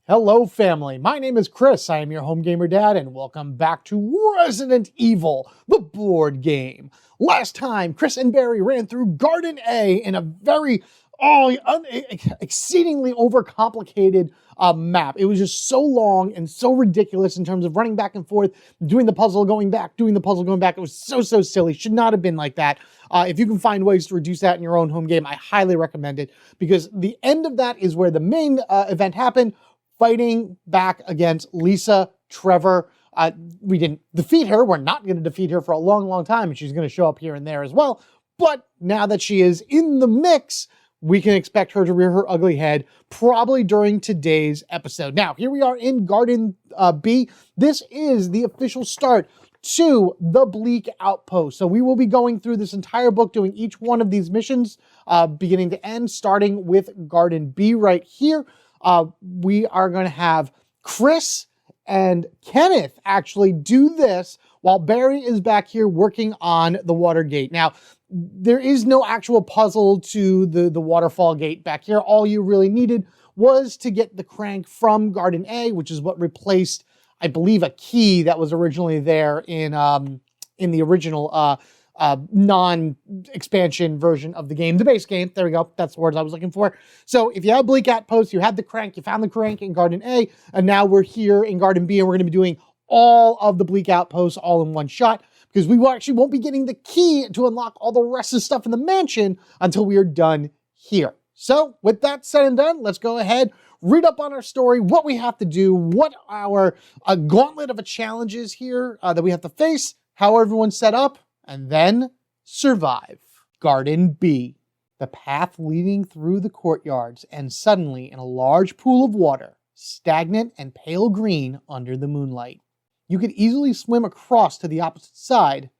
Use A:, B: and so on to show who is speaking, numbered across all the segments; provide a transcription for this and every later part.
A: Hello family, my name is Chris, I am your home gamer dad, and welcome back to Resident Evil, the board game. Last time, Chris and Barry ran through Garden A in a very, exceedingly overcomplicated map. It was just so long and so ridiculous in terms of running back and forth, doing the puzzle, going back, doing the puzzle, going back. It was so silly, should not have been like that. If you can find ways to reduce that in your own home game, I highly recommend it, because the end of that is where the main event happened. Fighting back against Lisa Trevor. We didn't defeat her. We're not going to defeat her for a long time, and she's going to show up here and there as well. But now that she is in the mix, we can expect her to rear her ugly head, probably during today's episode. Now, here we are in Garden B. This is the official start to the Bleak Outpost. So we will be going through this entire book, doing each one of these missions, beginning to end, starting with Garden B right here. We are going to have Chris and Kenneth actually do this while Barry is back here working on the water gate. Now, there is no actual puzzle to the waterfall gate back here. All you really needed was to get the crank from Garden A, which is what replaced, I believe, a key that was originally there in the original non-expansion version of the game, the base game. There we go. That's the words I was looking for. So if you have Bleak Outpost, you had the crank, you found the crank in Garden A, and now we're here in Garden B, and we're going to be doing all of the Bleak Outposts all in one shot, because we actually won't be getting the key to unlock all the rest of the stuff in the mansion until we are done here. So with that said and done, let's go ahead, read up on our story, what we have to do, what our gauntlet of a challenge is here that we have to face, how everyone's set up, and then survive. Garden B. The path leading through the courtyards ends suddenly in a large pool of water, stagnant and pale green under the moonlight. You could easily swim across to the opposite side,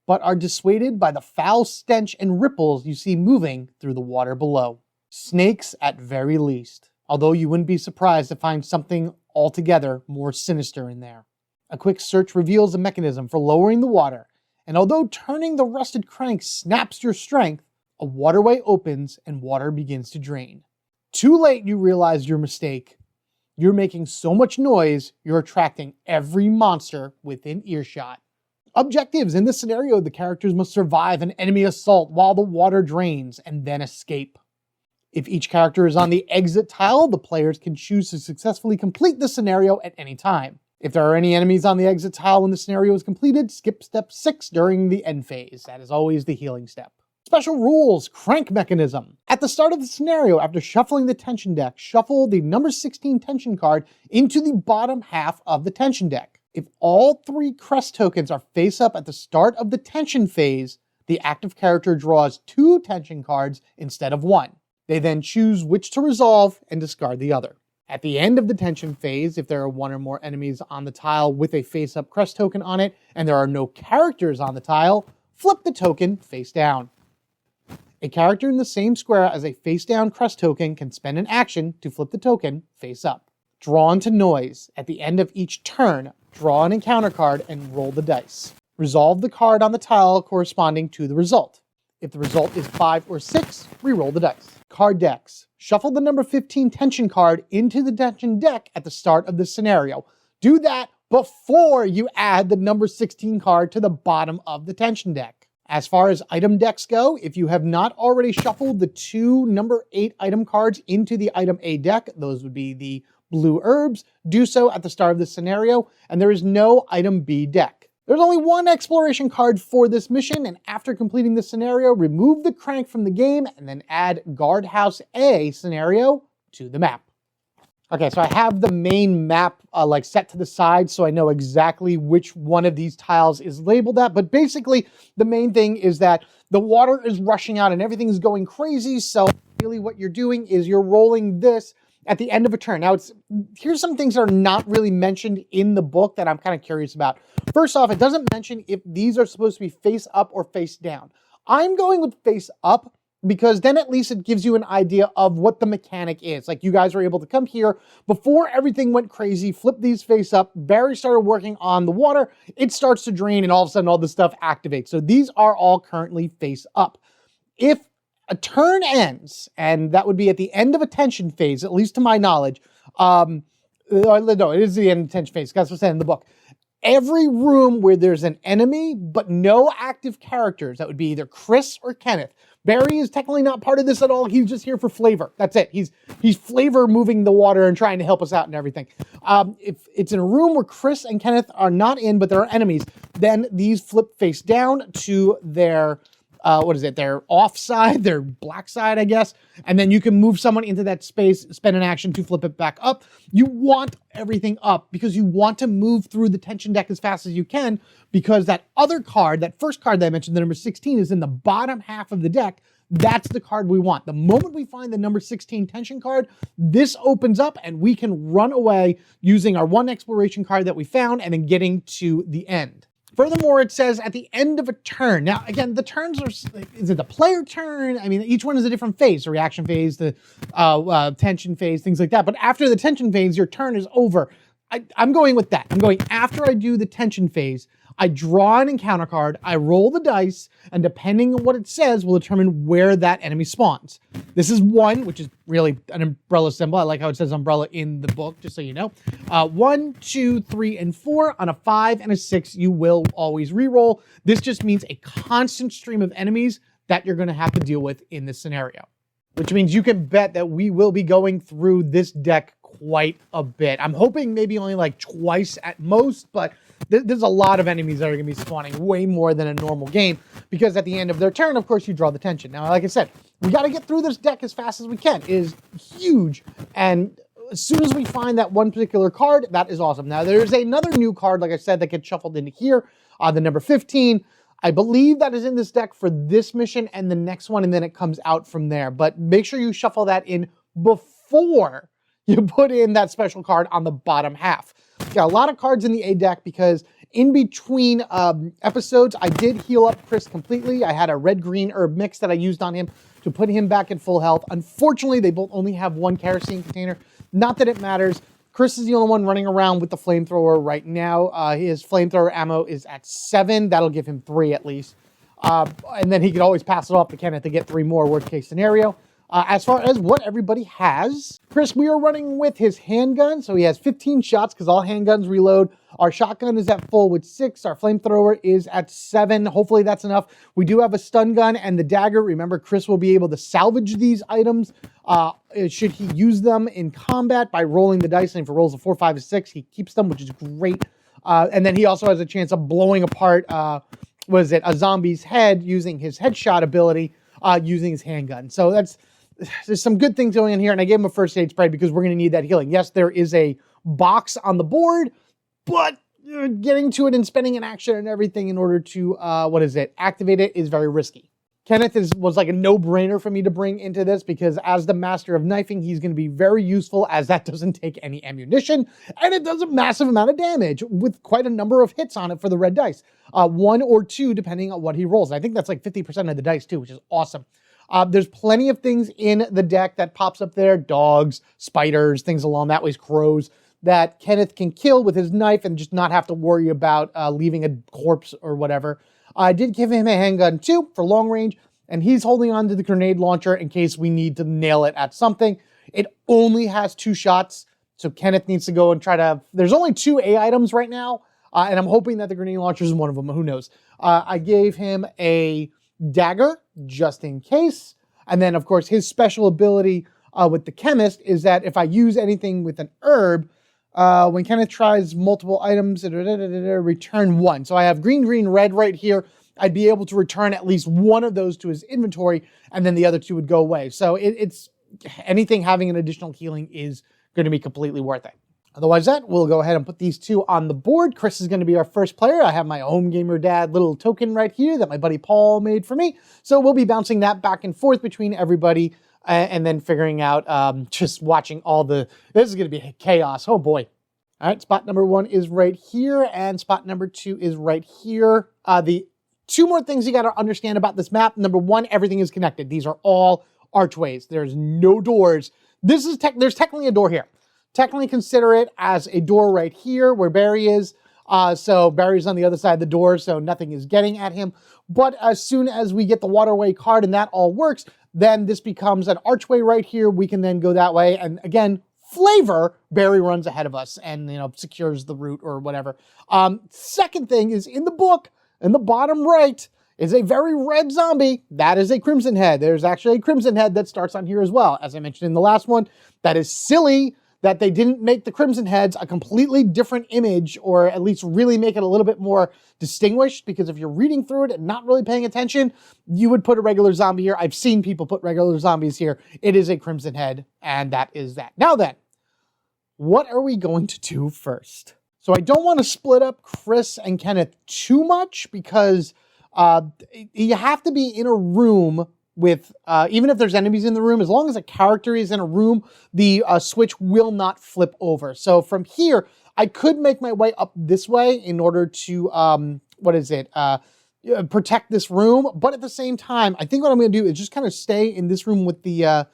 A: but are dissuaded by the foul stench and ripples you see moving through the water below. Snakes at very least, although you wouldn't be surprised to find something altogether more sinister in there. A quick search reveals a mechanism for lowering the water, and although turning the rusted crank snaps your strength, a waterway opens and water begins to drain. Too late you realize your mistake. You're making so much noise, you're attracting every monster within earshot. Objectives: in this scenario, the characters must survive an enemy assault while the water drains and then escape. If each character is on the exit tile, the players can choose to successfully complete the scenario at any time. If there are any enemies on the exit tile when the scenario is completed, skip step 6 during the end phase. That is always the healing step. Special rules: crank mechanism. At the start of the scenario, after shuffling the tension deck, shuffle the number 16 tension card into the bottom half of the tension deck. If all 3 crest tokens are face up at the start of the tension phase, the active character draws 2 tension cards instead of 1. They then choose which to resolve and discard the other. At the end of the tension phase, if there are 1 or more enemies on the tile with a face-up crest token on it, and there are no characters on the tile, flip the token face down. A character in the same square as a face-down crest token can spend an action to flip the token face up. Drawn to noise. At the end of each turn, draw an encounter card and roll the dice. Resolve the card on the tile corresponding to the result. If the result is 5 or 6, re-roll the dice. Card decks. Shuffle the number 15 tension card into the tension deck at the start of the scenario. Do that before you add the number 16 card to the bottom of the tension deck. As far as item decks go, if you have not already shuffled the 2 number 8 item cards into the item A deck, those would be the blue herbs, do so at the start of the scenario, and there is no item B deck. There's only 1 exploration card for this mission, and after completing the scenario, remove the crank from the game and then add Guardhouse A scenario to the map. Okay, so I have the main map set to the side so I know exactly which one of these tiles is labeled at, but basically the main thing is that the water is rushing out and everything is going crazy, so really what you're doing is you're rolling this at the end of a turn. Now, here's some things that are not really mentioned in the book that I'm kind of curious about. First off, it doesn't mention if these are supposed to be face up or face down. I'm going with face up because then at least it gives you an idea of what the mechanic is. Like, you guys were able to come here before everything went crazy, flip these face up, Barry started working on the water, it starts to drain, and all of a sudden all this stuff activates. So these are all currently face up. If a turn ends, and that would be at the end of a tension phase, at least to my knowledge, No, it is the end of tension phase. That's what's said in the book. Every room where there's an enemy, but no active characters, that would be either Chris or Kenneth. Barry is technically not part of this at all. He's just here for flavor. That's it. He's flavor moving the water and trying to help us out and everything. If it's in a room where Chris and Kenneth are not in, but there are enemies, then these flip face down to their their off side, their black side, I guess. And then you can move someone into that space, spend an action to flip it back up. You want everything up because you want to move through the tension deck as fast as you can, because that other card, that first card that I mentioned, the number 16, is in the bottom half of the deck. That's the card we want. The moment we find the number 16 tension card, this opens up and we can run away using our one exploration card that we found and then getting to the end. Furthermore, it says at the end of a turn. Now, again, the turns are, is it the player turn? I mean, each one is a different phase, the reaction phase, the tension phase, things like that. But after the tension phase, your turn is over. I'm going with that. I'm going after I do the tension phase, I draw an encounter card, I roll the dice, and depending on what it says, will determine where that enemy spawns. This is 1, which is really an umbrella symbol. I like how it says umbrella in the book, just so you know. 1, 2, 3, and 4. On a 5 and a 6, you will always reroll. This just means a constant stream of enemies that you're going to have to deal with in this scenario. Which means you can bet that we will be going through this deck quite a bit. I'm hoping maybe only like twice at most, but there's a lot of enemies that are going to be spawning, way more than a normal game, because at the end of their turn, of course, you draw the tension. Now, like I said, we got to get through this deck as fast as we can. It is huge, and as soon as we find that one particular card, that is awesome. Now, there's another new card, like I said, that gets shuffled into here, the number 15. I believe that is in this deck for this mission and the next one, and then it comes out from there. But make sure you shuffle that in before you put in that special card on the bottom half. Got a lot of cards in the A deck because in between episodes, I did heal up Chris completely. I had a red-green herb mix that I used on him to put him back at full health. Unfortunately, they both only have one kerosene container. Not that it matters. Chris is the only one running around with the flamethrower right now. His flamethrower ammo is at 7. That'll give him 3 at least. And then he could always pass it off to Kenneth to get 3 more, worst case scenario. As far as what everybody has, Chris, we are running with his handgun. So he has 15 shots because all handguns reload. Our shotgun is at full with 6. Our flamethrower is at 7. Hopefully that's enough. We do have a stun gun and the dagger. Remember, Chris will be able to salvage these items should he use them in combat by rolling the dice. And if he rolls a 4, 5, or 6, he keeps them, which is great. And then he also has a chance of blowing apart, a zombie's head using his headshot ability, using his handgun. So there's some good things going on here, and I gave him a first aid spray because we're going to need that healing. Yes, there is a box on the board, but getting to it and spending an action and everything in order to, activate it is very risky. Kenneth was like a no-brainer for me to bring into this because as the master of knifing, he's going to be very useful as that doesn't take any ammunition, and it does a massive amount of damage with quite a number of hits on it for the red dice. 1 or 2, depending on what he rolls. I think that's like 50% of the dice too, which is awesome. There's plenty of things in the deck that pops up there. Dogs, spiders, things along that way, crows, that Kenneth can kill with his knife and just not have to worry about leaving a corpse or whatever. I did give him a handgun too for long range, and he's holding on to the grenade launcher in case we need to nail it at something. It only has 2 shots, so Kenneth needs to go and try to... There's only 2 A items right now, and I'm hoping that the grenade launcher is one of them. Who knows? I gave him a dagger just in case, and then of course his special ability with the chemist is that if I use anything with an herb, when Kenneth tries multiple items, return 1. So I have green, green, red right here. I'd be able to return at least 1 of those to his inventory, and then the other 2 would go away. So it's anything having an additional healing is going to be completely worth it. Otherwise that, we'll go ahead and put these 2 on the board. Chris is going to be our first player. I have my Home Gamer Dad little token right here that my buddy Paul made for me. So we'll be bouncing that back and forth between everybody and then figuring out, just watching all this is going to be chaos. Oh boy. All right, spot number 1 is right here, and spot number 2 is right here. The 2 more things you got to understand about this map. Number 1, everything is connected. These are all archways. There's no doors. There's technically a door here. Technically consider it as a door right here where Barry is. So Barry's on the other side of the door, so nothing is getting at him. But as soon as we get the Waterway card and that all works, then this becomes an archway right here. We can then go that way. And again, flavor, Barry runs ahead of us and, secures the route or whatever. Second thing is in the book, in the bottom right, is a very red zombie. That is a Crimson Head. There's actually a Crimson Head that starts on here as well. As I mentioned in the last one, that is silly that they didn't make the Crimson Heads a completely different image, or at least really make it a little bit more distinguished, because if you're reading through it and not really paying attention, you would put a regular zombie here. I've seen people put regular zombies here. It is a Crimson Head, and that is that. Now then, what are we going to do first? So I don't want to split up Chris and Kenneth too much, because you have to be in a room with, even if there's enemies in the room, as long as a character is in a room, the switch will not flip over. So from here, I could make my way up this way in order to, protect this room. But at the same time, I think what I'm going to do is just kind of stay in this room with the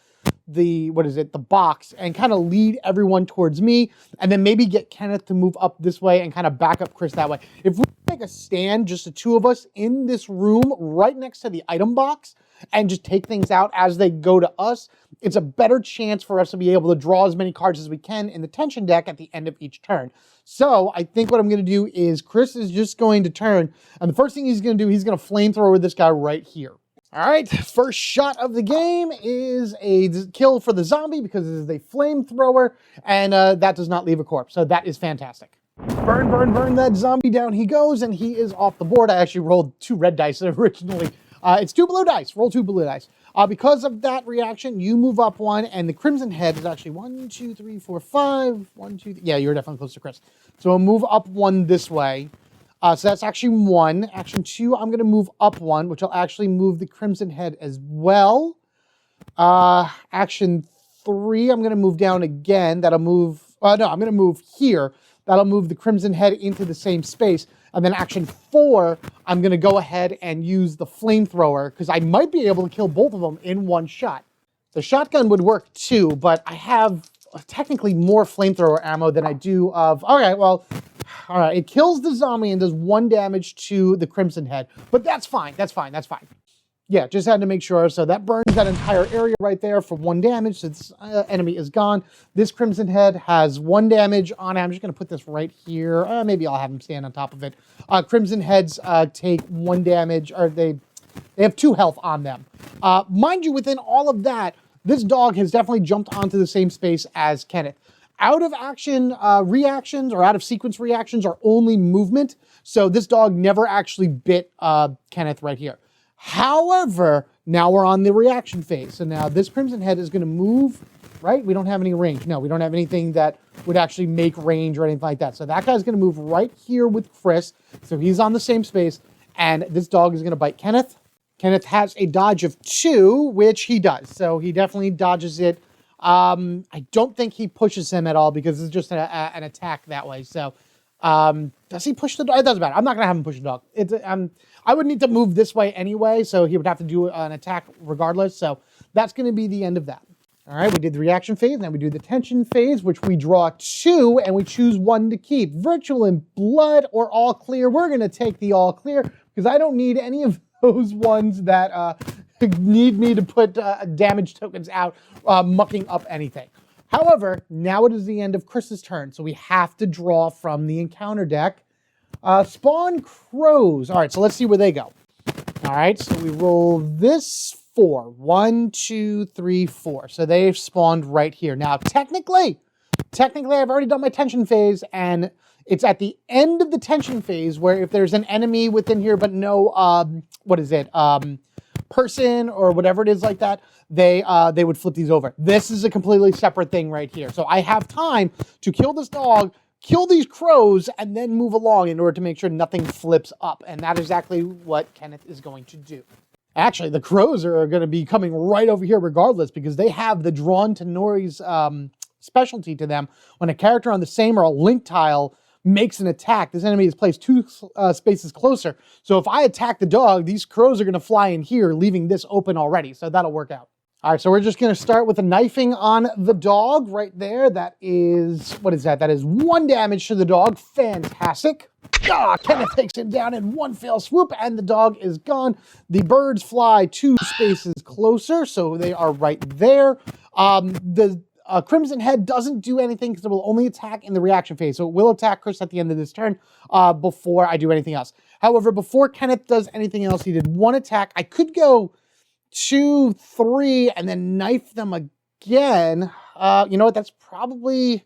A: box, and kind of lead everyone towards me, and then maybe get Kenneth to move up this way and kind of back up Chris that way. If we make a stand, just the two of us in this room right next to the item box, and just take things out as they go to us, it's a better chance for us to be able to draw as many cards as we can in the tension deck at the end of each turn. So I think what I'm going to do is Chris is just going to turn, and the first thing he's going to do, he's going to flamethrower this guy right here. All right, first shot of the game is a kill for the zombie because it is a flamethrower, and that does not leave a corpse, so that is fantastic. Burn, burn, burn that zombie, down he goes, and he is off the board. I actually rolled 2 red dice originally. It's 2 blue dice, roll 2 blue dice. Because of that reaction, you move up 1, and the Crimson Head is actually 1, 2, 3, 4, 5, 1, 2, yeah, you're definitely close to Chris. So I'll move up 1 this way. So that's action 1. Action 2, I'm going to move up 1, which will actually move the Crimson Head as well. Action 3, I'm going to move down again. That'll move... I'm going to move here. That'll move the Crimson Head into the same space. And then action 4, I'm going to go ahead and use the flamethrower, because I might be able to kill both of them in one shot. The shotgun would work too, but I have technically more flamethrower ammo than I do of... All right, it kills the zombie and does 1 damage to the Crimson Head, but that's fine, that's fine. Yeah, just had to make sure. So that burns that entire area right there for 1 damage, so this enemy is gone. This Crimson Head has 1 damage on it. I'm just going to put this right here. Maybe I'll have him stand on top of it. Crimson Heads take 1 damage, or they have 2 health on them. Mind you, within all of that, this dog has definitely jumped onto the same space as Kenneth. Out of action reactions, or out of sequence reactions, are only movement. So this dog never actually bit Kenneth right here. However, now we're on the reaction phase. So now this Crimson Head is going to move, right? We don't have any range. No, we don't have anything that would actually make range or anything like that. So that guy's going to move right here with Chris. So he's on the same space. And this dog is going to bite Kenneth. Kenneth has a dodge of 2, which he does. So he definitely dodges it. I don't think he pushes him at all, because it's just an attack that way. So does he push the dog? It doesn't matter. I'm not going to have him push the dog. I would need to move this way anyway, so he would have to do an attack regardless. So that's going to be the end of that. All right, we did the reaction phase. Now we do the tension phase, which we draw 2, and we choose 1 to keep. Virtual and Blood or All Clear. We're going to take the All Clear, because I don't need any of those ones that need me to put damage tokens out, mucking up anything. However, now it is the end of Chris's turn, so we have to draw from the encounter deck. Spawn crows. All right, so let's see where they go. All right, so we roll this 4. 1, 2, 3, 4. So they've spawned right here. Now, technically, I've already done my tension phase, and it's at the end of the tension phase where if there's an enemy within here but no, person or whatever it is like that, they would flip these over. This is a completely separate thing right here. So I have time to kill this dog, kill these crows, and then move along in order to make sure nothing flips up. And that is exactly what Kenneth is going to do. Actually, the crows are going to be coming right over here regardless, because they have the Drawn to Nori's specialty to them. When a character on the same or a link tile makes an attack, this enemy is placed 2 spaces closer. So if I attack the dog, these crows are going to fly in here, leaving this open already. So that'll work out. All right, so we're just going to start with a knifing on the dog right there. That is, what is that? That is 1 damage to the dog. Fantastic. Kenneth takes him down in 1 fell swoop, and the dog is gone. The birds fly 2 spaces closer, so they are right there. The Crimson Head doesn't do anything because it will only attack in the reaction phase. So it will attack Chris at the end of this turn before I do anything else. However, before Kenneth does anything else, he did one attack. I could go 2, 3, and then knife them again. You know what? That's probably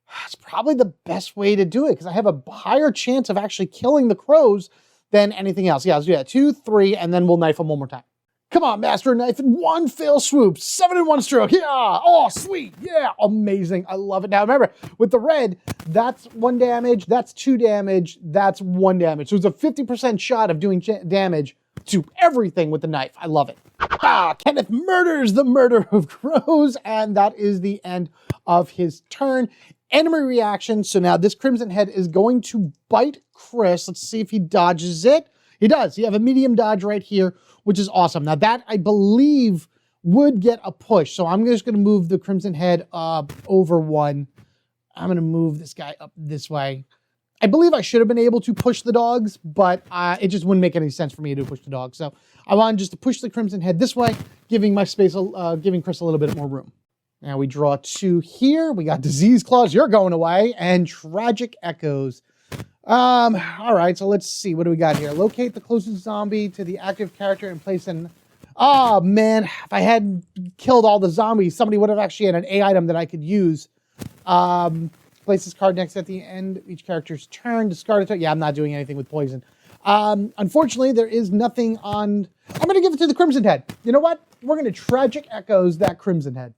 A: the best way to do it because I have a higher chance of actually killing the crows than anything else. Yeah, let's do that. 2, 3, and then we'll knife them one more time. Come on, Master Knife in one fell swoop. 7 in 1 stroke. Yeah. Oh, sweet. Yeah. Amazing. I love it. Now, remember, with the red, that's 1 damage. That's 2 damage. That's 1 damage. So it's a 50% shot of doing damage to everything with the knife. I love it. Kenneth murders the murder of crows. And that is the end of his turn. Enemy reaction. So now this Crimson Head is going to bite Chris. Let's see if he dodges it. He does. You have a medium dodge right here, which is awesome. Now that, I believe, would get a push. So I'm just going to move the Crimson Head up over 1. I'm going to move this guy up this way. I believe I should have been able to push the dogs, but it just wouldn't make any sense for me to push the dogs. So I wanted just to push the Crimson Head this way, giving Chris a little bit more room. Now we draw 2 here. We got Disease Claws, you're going away, and Tragic Echoes. All right, so let's see. What do we got here? Locate the closest zombie to the active character and place an... Oh, man. If I hadn't killed all the zombies, somebody would have actually had an A item that I could use. Place this card next at the end of each character's turn. Discard it. Yeah, I'm not doing anything with poison. Unfortunately, there is nothing on... I'm going to give it to the Crimson Head. You know what? We're going to Tragic Echoes that Crimson Head.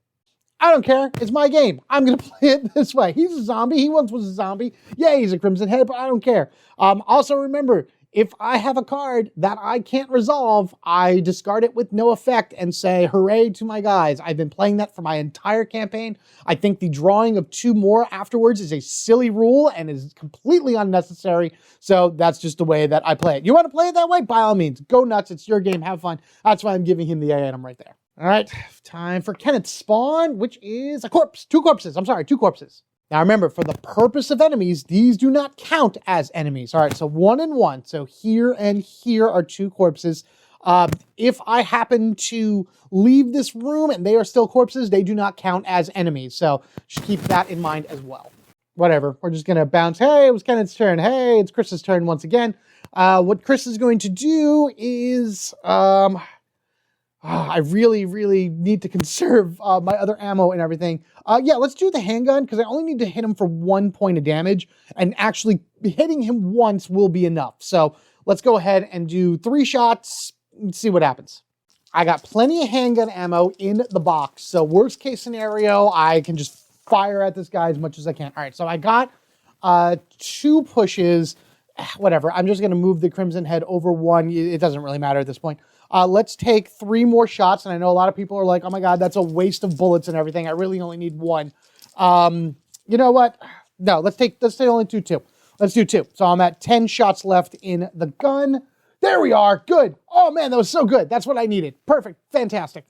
A: I don't care. It's my game. I'm going to play it this way. He's a zombie. He once was a zombie. Yeah, he's a Crimson Head, but I don't care. Also, remember, if I have a card that I can't resolve, I discard it with no effect and say, hooray to my guys. I've been playing that for my entire campaign. I think the drawing of 2 more afterwards is a silly rule and is completely unnecessary. So that's just the way that I play it. You want to play it that way? By all means, go nuts. It's your game. Have fun. That's why I'm giving him the A item right there. All right, time for Kenneth's spawn, which is a corpse. 2 corpses. I'm sorry, 2 corpses. Now remember, for the purpose of enemies, these do not count as enemies. All right, so 1 and 1. So here and here are 2 corpses. If I happen to leave this room and they are still corpses, they do not count as enemies. So just keep that in mind as well. Whatever, we're just going to bounce. Hey, it was Kenneth's turn. Hey, it's Chris's turn once again. What Chris is going to do is... I really, really need to conserve my other ammo and everything. Yeah, let's do the handgun because I only need to hit him for 1 point of damage, and actually hitting him once will be enough. So let's go ahead and do 3 shots and see what happens. I got plenty of handgun ammo in the box. So worst case scenario, I can just fire at this guy as much as I can. All right, so I got 2 pushes. Whatever, I'm just going to move the Crimson Head over 1. It doesn't really matter at this point. Let's take 3 more shots. And I know a lot of people are like, oh my God, that's a waste of bullets and everything. I really only need 1. You know what? No, let's only do 2. Let's do 2. So I'm at 10 shots left in the gun. There we are. Good. Oh man, that was so good. That's what I needed. Perfect. Fantastic.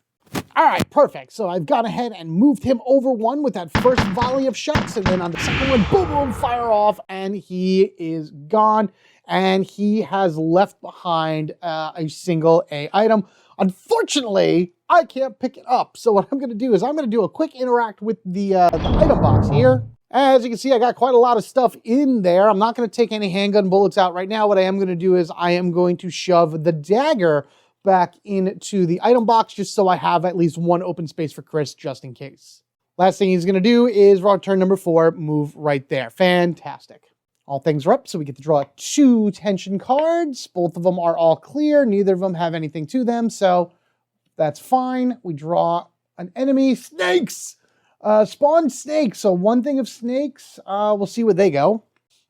A: All right, perfect. So I've gone ahead and moved him over 1 with that first volley of shots. And then on the second one, boom, boom, fire off. And he is gone. And he has left behind a single A item. Unfortunately, I can't pick it up. So what I'm going to do is I'm going to do a quick interact with the item box here. As you can see, I got quite a lot of stuff in there. I'm not going to take any handgun bullets out right now. What I am going to do is I am going to shove the dagger back into the item box just so I have at least 1 open space for Chris just in case. Last thing he's going to do is raw turn number 4, move right there. Fantastic. All things are up, so we get to draw 2 tension cards. Both of them are all clear. Neither of them have anything to them, so that's fine. We draw an enemy. Snakes! Spawn snakes. So 1 thing of snakes. We'll see where they go.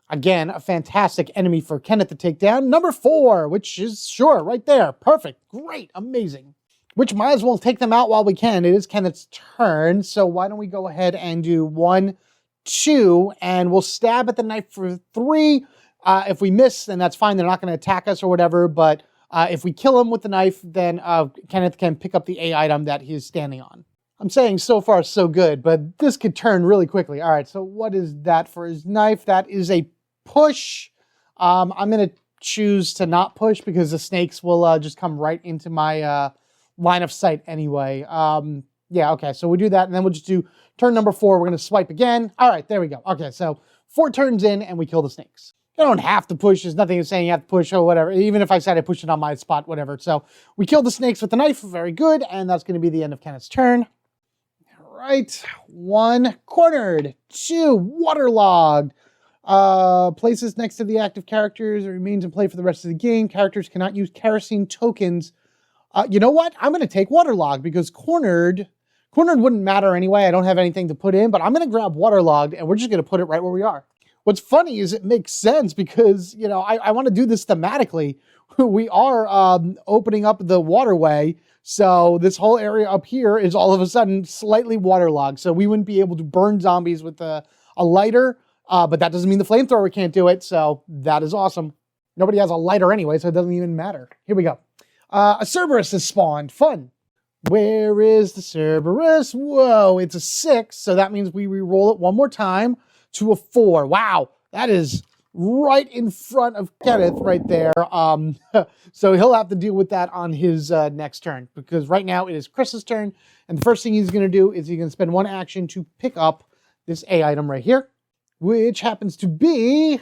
A: Again, a fantastic enemy for Kenneth to take down. Number 4, which is, sure, right there. Perfect. Great. Amazing. Which might as well take them out while we can. It is Kenneth's turn, so why don't we go ahead and do 1, 2, and we'll stab at the knife for 3. If we miss, then that's fine. They're not going to attack us or whatever, but if we kill him with the knife, then Kenneth can pick up the A item that he's standing on. I'm saying so far so good, but this could turn really quickly. All right, so what is that for his knife? That is a push. I'm going to choose to not push because the snakes will just come right into my line of sight anyway. Yeah, okay, so we do that, and then we'll just do turn number 4. We're going to swipe again. All right, there we go. Okay, so 4 turns in, and we kill the snakes. You don't have to push. There's nothing saying you have to push or whatever. Even if I said I pushed it on my spot, whatever. So we killed the snakes with the knife. Very good, and that's going to be the end of Kenneth's turn. All right, 1 cornered, 2 waterlogged. Places next to the active characters. It remains in play for the rest of the game. Characters cannot use kerosene tokens. You know what? I'm going to take waterlogged because cornered wouldn't matter anyway. I don't have anything to put in, but I'm going to grab waterlogged and we're just going to put it right where we are. What's funny is it makes sense because, you know, I want to do this thematically. We are opening up the waterway. So this whole area up here is all of a sudden slightly waterlogged. So we wouldn't be able to burn zombies with a lighter. But that doesn't mean the flamethrower can't do it, so that is awesome. Nobody has a lighter anyway, so it doesn't even matter. Here we go. A Cerberus has spawned. Fun. Where is the Cerberus? Whoa, it's a 6, so that means we re-roll it one more time to a 4. Wow, that is right in front of Kenneth right there. So he'll have to deal with that on his next turn, because right now it is Chris's turn, and the first thing he's going to do is he's going to spend 1 action to pick up this A item right here, which happens to be,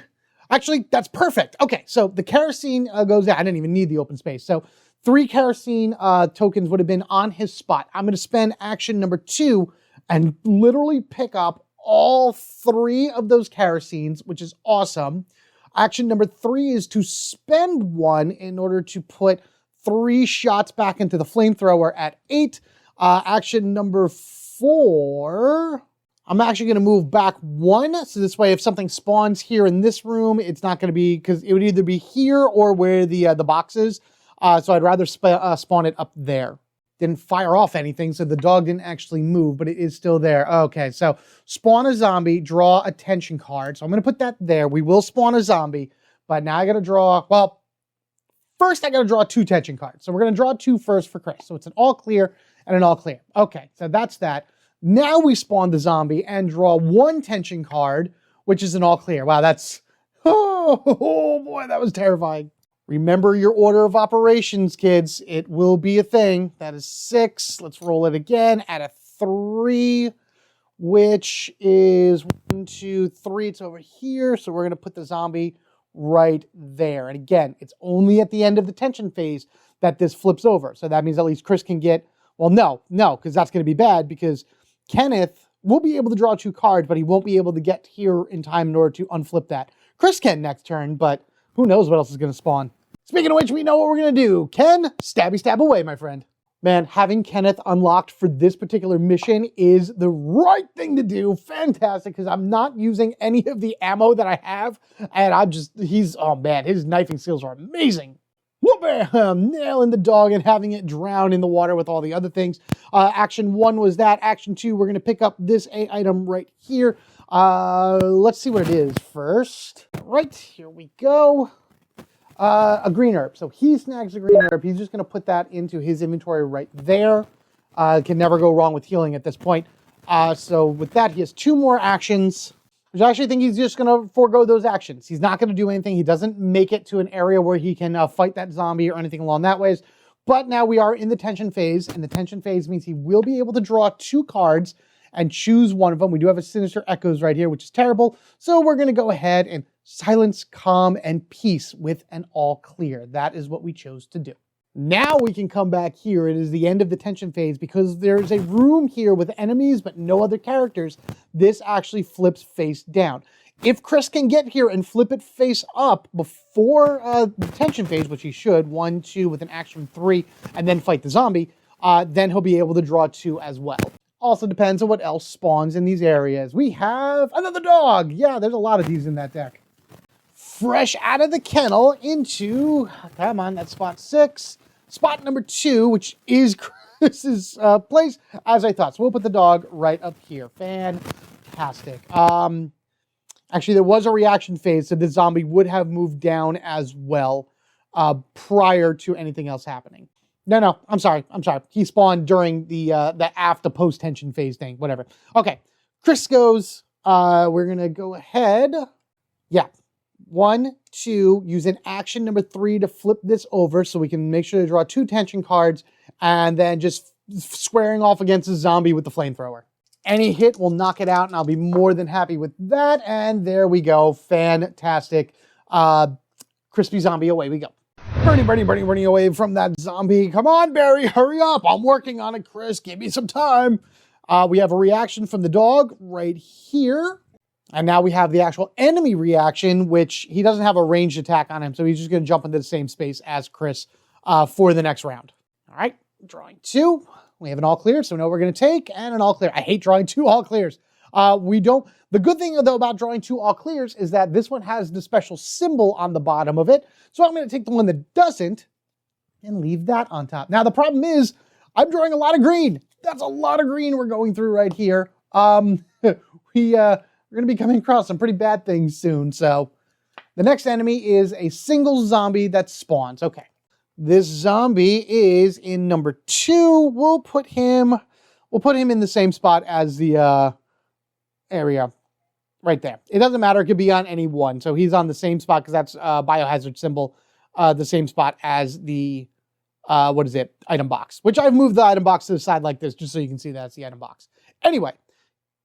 A: actually, that's perfect. Okay, so the kerosene goes down. I didn't even need the open space. So 3 kerosene tokens would have been on his spot. I'm going to spend action number 2 and literally pick up all 3 of those kerosenes, which is awesome. Action number 3 is to spend 1 in order to put 3 shots back into the flamethrower at 8. Action number 4... I'm actually going to move back 1, so this way if something spawns here in this room, it's not going to be, because it would either be here or where the box is. So I'd rather spawn it up there. Didn't fire off anything, so the dog didn't actually move, but it is still there. Okay, so spawn a zombie, draw a tension card. So I'm going to put that there. We will spawn a zombie, but now I got to draw, well, first I got to draw 2 tension cards. So we're going to draw 2 first for Chris. So it's an all clear and an all clear. Okay, so that's that. Now we spawn the zombie and draw 1 tension card, which is an all clear. Wow, that's, oh boy, that was terrifying. Remember your order of operations, kids. It will be a thing. That is 6. Let's roll it again at a 3, which is 1, 2, 3. It's over here. So we're going to put the zombie right there. And again, it's only at the end of the tension phase that this flips over. So that means at least Chris can get, well, no, because that's going to be bad because Kenneth will be able to draw 2 cards, but he won't be able to get here in time in order to unflip that. Chris can next turn, but who knows what else is going to spawn. Speaking of which, we know what we're going to do. Ken, stabby stab away, my friend. Man, having Kenneth unlocked for this particular mission is the right thing to do. Fantastic, because I'm not using any of the ammo that I have, and oh man, his knifing skills are amazing. Whoop-bam! Nailing the dog and having it drown in the water with all the other things. Action 1 was that. Action 2, we're going to pick up this A item right here. Let's see what it is first. Right, here we go. A green herb. So he snags a green herb. He's just going to put that into his inventory right there. Can never go wrong with healing at this point. So with that, he has 2 more actions. Which I actually think he's just going to forego those actions. He's not going to do anything. He doesn't make it to an area where he can fight that zombie or anything along that ways. But now we are in the tension phase, and the tension phase means he will be able to draw 2 cards and choose one of them. We do have a Sinister Echoes right here, which is terrible. So we're going to go ahead and silence, calm, and peace with an all clear. That is what we chose to do. Now we can come back here. It is the end of the tension phase because there's a room here with enemies but no other characters. This actually flips face down. If Chris can get here and flip it face up before the tension phase, which he should, 1, 2 with an action 3, and then fight the zombie, then he'll be able to draw 2 as well. Also depends on what else spawns in these areas. We have another dog. Yeah, there's a lot of these in that deck. Fresh out of the kennel into, come on, that's spot 6. Spot number 2, which is Chris's place, as I thought. So we'll put the dog right up here. Fantastic. Actually, there was a reaction phase, so the zombie would have moved down as well prior to anything else happening. No, I'm sorry. He spawned during the after post-tension phase thing, whatever. Okay, Chris goes. We're going to go ahead. Yeah. 1, 2, use an action number 3 to flip this over so we can make sure to draw 2 tension cards and then just squaring off against a zombie with the flamethrower. Any hit will knock it out, and I'll be more than happy with that. And there we go. Fantastic. Crispy zombie, away we go. Burning away from that zombie. Come on, Barry, hurry up. I'm working on it, Chris. Give me some time. We have a reaction from the dog right here. And now we have the actual enemy reaction, which he doesn't have a ranged attack on him. So he's just going to jump into the same space as Chris for the next round. All right, drawing 2. We have an all clear, so we know what we're going to take, and an all clear. I hate drawing 2 all clears. The good thing, though, about drawing 2 all clears is that this one has the special symbol on the bottom of it. So I'm going to take the one that doesn't and leave that on top. Now, the problem is I'm drawing a lot of green. That's a lot of green we're going through right here. We're going to be coming across some pretty bad things soon. So the next enemy is a single zombie that spawns. Okay. This zombie is in number 2. We'll put him in the same spot as the area right there. It doesn't matter. It could be on any one. So he's on the same spot because that's biohazard symbol, the same spot as the item box, which I've moved the item box to the side like this just so you can see that's the item box. Anyway,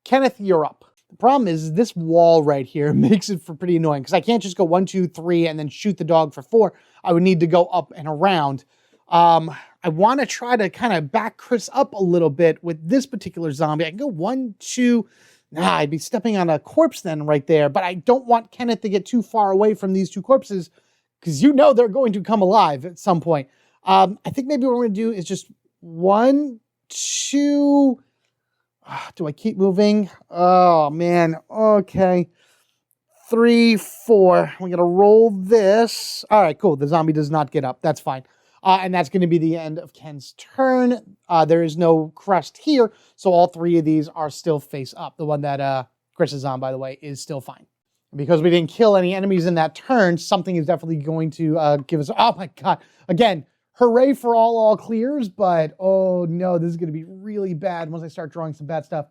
A: Kenneth, you're up. The problem is this wall right here makes it for pretty annoying because I can't just go 1, 2, 3 and then shoot the dog for 4. I would need to go up and around. I want to try to kind of back Chris up a little bit with this particular zombie. I can go 1, 2. Nah, I'd be stepping on a corpse then right there, but I don't want Kenneth to get too far away from these 2 corpses because you know they're going to come alive at some point. I think maybe what we're going to do is just 1, 2... do I keep moving? Oh, man. Okay. 3, 4. We're going to roll this. All right, cool. The zombie does not get up. That's fine. And that's going to be the end of Ken's turn. There is no crest here, so all 3 of these are still face up. The one that Chris is on, by the way, is still fine. Because we didn't kill any enemies in that turn, something is definitely going to give us... Oh, my God. Again, hooray for all clears, but oh no, this is going to be really bad once I start drawing some bad stuff.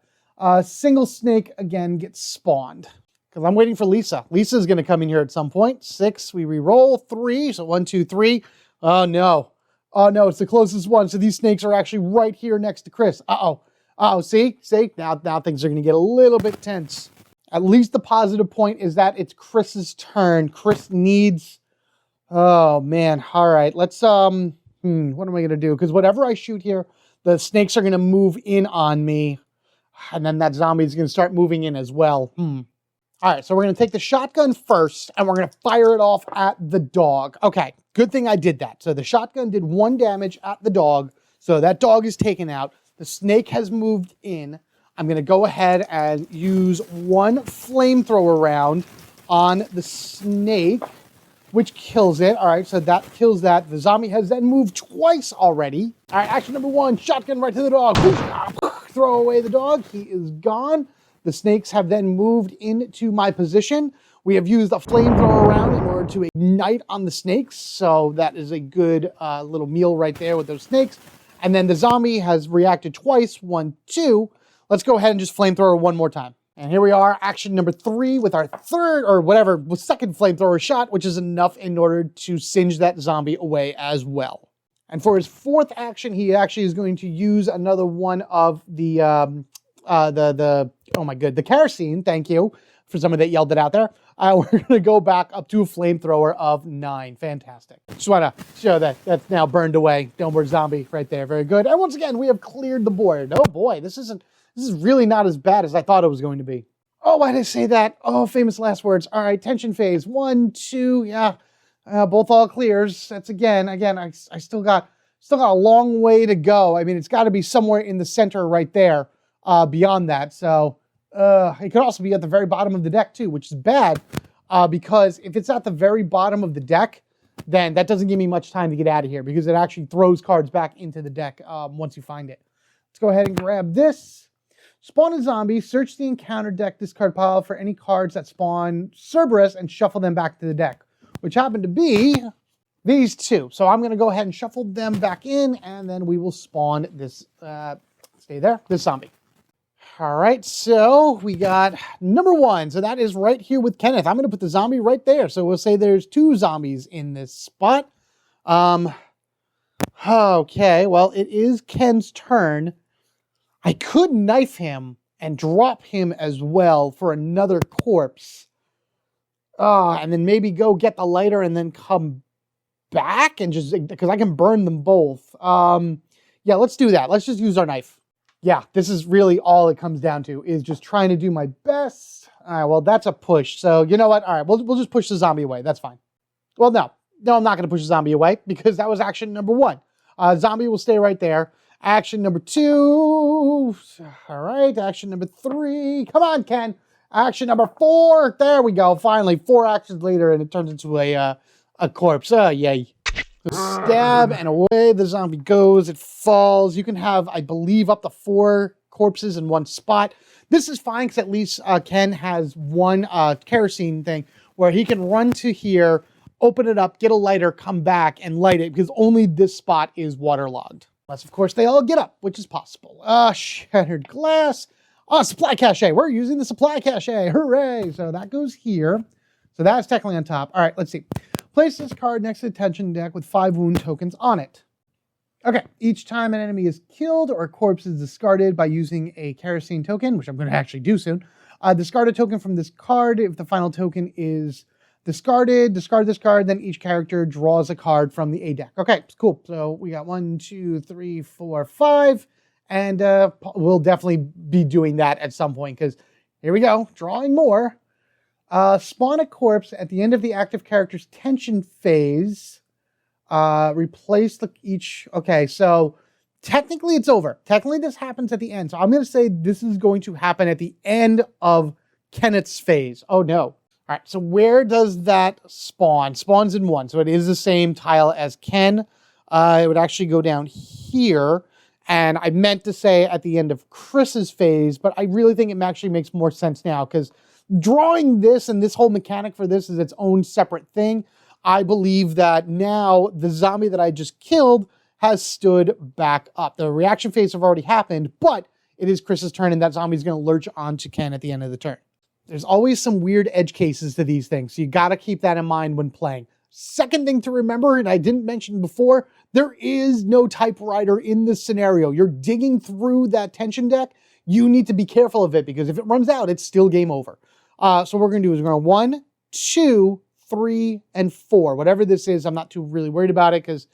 A: Single snake again gets spawned because I'm waiting for Lisa. Lisa's going to come in here at some point. 6, we re-roll. 3, so 1, 2, 3. Oh no. Oh no, it's the closest one. So these snakes are actually right here next to Chris. Uh-oh, see? Now things are going to get a little bit tense. At least the positive point is that it's Chris's turn. Chris needs... Oh, man. All right. Let's, what am I going to do? Because whatever I shoot here, the snakes are going to move in on me. And then that zombie is going to start moving in as well. All right. So we're going to take the shotgun first, and we're going to fire it off at the dog. Okay. Good thing I did that. So the shotgun did 1 damage at the dog. So that dog is taken out. The snake has moved in. I'm going to go ahead and use 1 flamethrower round on the snake, which kills it. All right, so that kills that. The zombie has then moved twice already. All right, action number 1, shotgun right to the dog. Throw away the dog. He is gone. The snakes have then moved into my position. We have used a flamethrower round in order to ignite on the snakes. So that is a good little meal right there with those snakes. And then the zombie has reacted twice. 1, 2. Let's go ahead and just flamethrower 1 more time. And here we are, action number 3 with our second flamethrower shot, which is enough in order to singe that zombie away as well. And for his 4th action, he actually is going to use another one of the kerosene. Thank you for someone that yelled it out there. We're going to go back up to a flamethrower of 9. Fantastic. Just want to show that that's now burned away. Don't worry, zombie right there. Very good. And once again, we have cleared the board. Oh boy, this is really not as bad as I thought it was going to be. Oh, why did I say that? Oh, famous last words. All right, tension phase. 1, 2, yeah. Both all clears. That's again, I still got a long way to go. I mean, it's got to be somewhere in the center right there beyond that. So it could also be at the very bottom of the deck too, which is bad because if it's at the very bottom of the deck, then that doesn't give me much time to get out of here because it actually throws cards back into the deck once you find it. Let's go ahead and grab this. Spawn a zombie, search the encounter deck discard pile for any cards that spawn Cerberus and shuffle them back to the deck, which happen to be these 2. So I'm going to go ahead and shuffle them back in, and then we will spawn this, this zombie. All right, so we got number 1. So that is right here with Kenneth. I'm going to put the zombie right there. So we'll say there's 2 zombies in this spot. Okay, well, it is Ken's turn. I could knife him and drop him as well for another corpse. And then maybe go get the lighter and then come back and just, because I can burn them both. Yeah, let's do that. Let's just use our knife. Yeah, this is really all it comes down to, is just trying to do my best. All right, well, that's a push. So you know what? All right, we'll just push the zombie away. That's fine. Well, no, I'm not going to push the zombie away because that was action number 1. Zombie will stay right there. Action number 2. All right, action number 3. Come on, Ken. Action number 4. There we go. Finally, 4 actions later, and it turns into a corpse. Yay. Stab, and away the zombie goes. It falls. You can have, I believe, up to 4 corpses in one spot. This is fine because at least Ken has one kerosene thing where he can run to here, open it up, get a lighter, come back and light it, because only this spot is waterlogged. Unless, of course, they all get up, which is possible. Shattered glass. Supply cache. We're using the supply cache. Hooray. So that goes here. So that's technically on top. All right, let's see. Place this card next to the tension deck with 5 wound tokens on it. Okay, each time an enemy is killed or a corpse is discarded by using a kerosene token, which I'm going to actually do soon, discard a token from this card. If the final token is discarded, discard this card, then each character draws a card from the A deck. Okay, cool. So we got 1, 2, 3, 4, 5, and we'll definitely be doing that at some point, because here we go, drawing more. Spawn a corpse at the end of the active character's tension phase. Replace each. Okay, so technically it's over. Technically this happens at the end. So I'm going to say this is going to happen at the end of Kenneth's phase. Oh no. All right, so where does that spawn? Spawns in 1. So it is the same tile as Ken. It would actually go down here. And I meant to say at the end of Chris's phase, but I really think it actually makes more sense now, because drawing this and this whole mechanic for this is its own separate thing. I believe that now the zombie that I just killed has stood back up. The reaction phase have already happened, but it is Chris's turn, and that zombie is going to lurch onto Ken at the end of the turn. There's always some weird edge cases to these things, so you got to keep that in mind when playing. Second thing to remember, and I didn't mention before, there is no typewriter in this scenario. You're digging through that tension deck. You need to be careful of it, because if it runs out, it's still game over. So what we're going to do is we're going to 1, 2, 3, and 4. Whatever this is, I'm not too really worried about it, because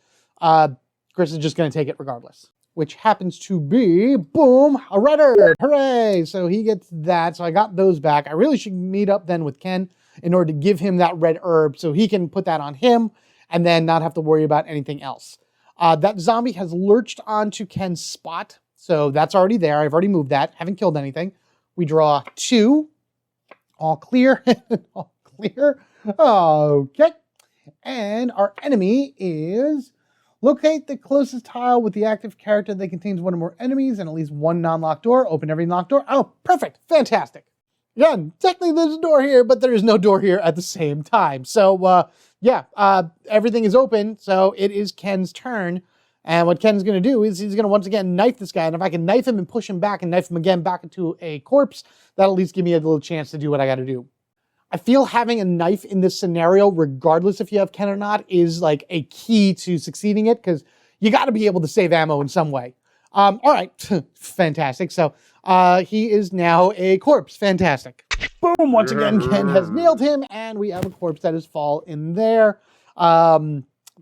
A: Chris is just going to take it regardless. Which happens to be, boom, a red herb. Hooray! So he gets that. So I got those back. I really should meet up then with Ken in order to give him that red herb so he can put that on him and then not have to worry about anything else. That zombie has lurched onto Ken's spot. So that's already there. I've already moved that. Haven't killed anything. We draw 2. All clear. All clear. Okay. And our enemy is locate the closest tile with the active character that contains 1 or more enemies and at least 1 non-locked door. Open every locked door. Oh, perfect. Fantastic. Again, technically there's a door here, but there is no door here at the same time. So, everything is open. So it is Ken's turn. And what Ken's going to do is he's going to once again knife this guy. And if I can knife him and push him back and knife him again back into a corpse, that'll at least give me a little chance to do what I got to do. I feel having a knife in this scenario, regardless if you have Ken or not, is like a key to succeeding it, because you got to be able to save ammo in some way. All right, fantastic. So he is now a corpse. Fantastic. Boom, once again, Ken has nailed him, and we have a corpse that is fall in there.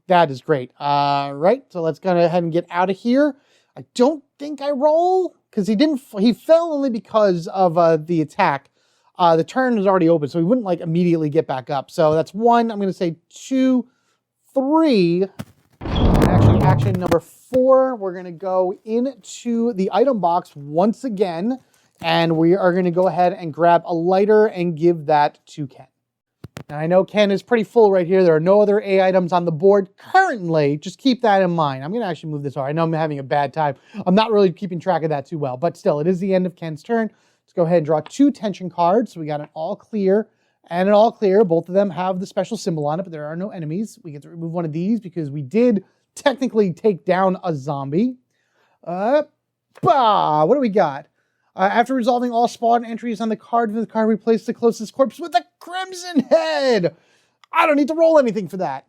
A: That is great. Right, so let's go ahead and get out of here. I don't think I roll, because he fell only because of the attack. The turn is already open, so he wouldn't like immediately get back up. So that's 1. I'm going to say 2, 3. And actually, action number 4, we're going to go into the item box once again, and we are going to go ahead and grab a lighter and give that to Ken. Now, I know Ken is pretty full right here. There are no other A items on the board currently. Just keep that in mind. I'm going to actually move this over. I know I'm having a bad time. I'm not really keeping track of that too well, but still, it is the end of Ken's turn. Let's go ahead and draw 2 tension cards. So we got an all clear and an all clear. Both of them have the special symbol on it, but there are no enemies. We get to remove one of these because we did technically take down a zombie. What do we got? After resolving all spawn entries on the card from the card, replace the closest corpse with a crimson head. I don't need to roll anything for that.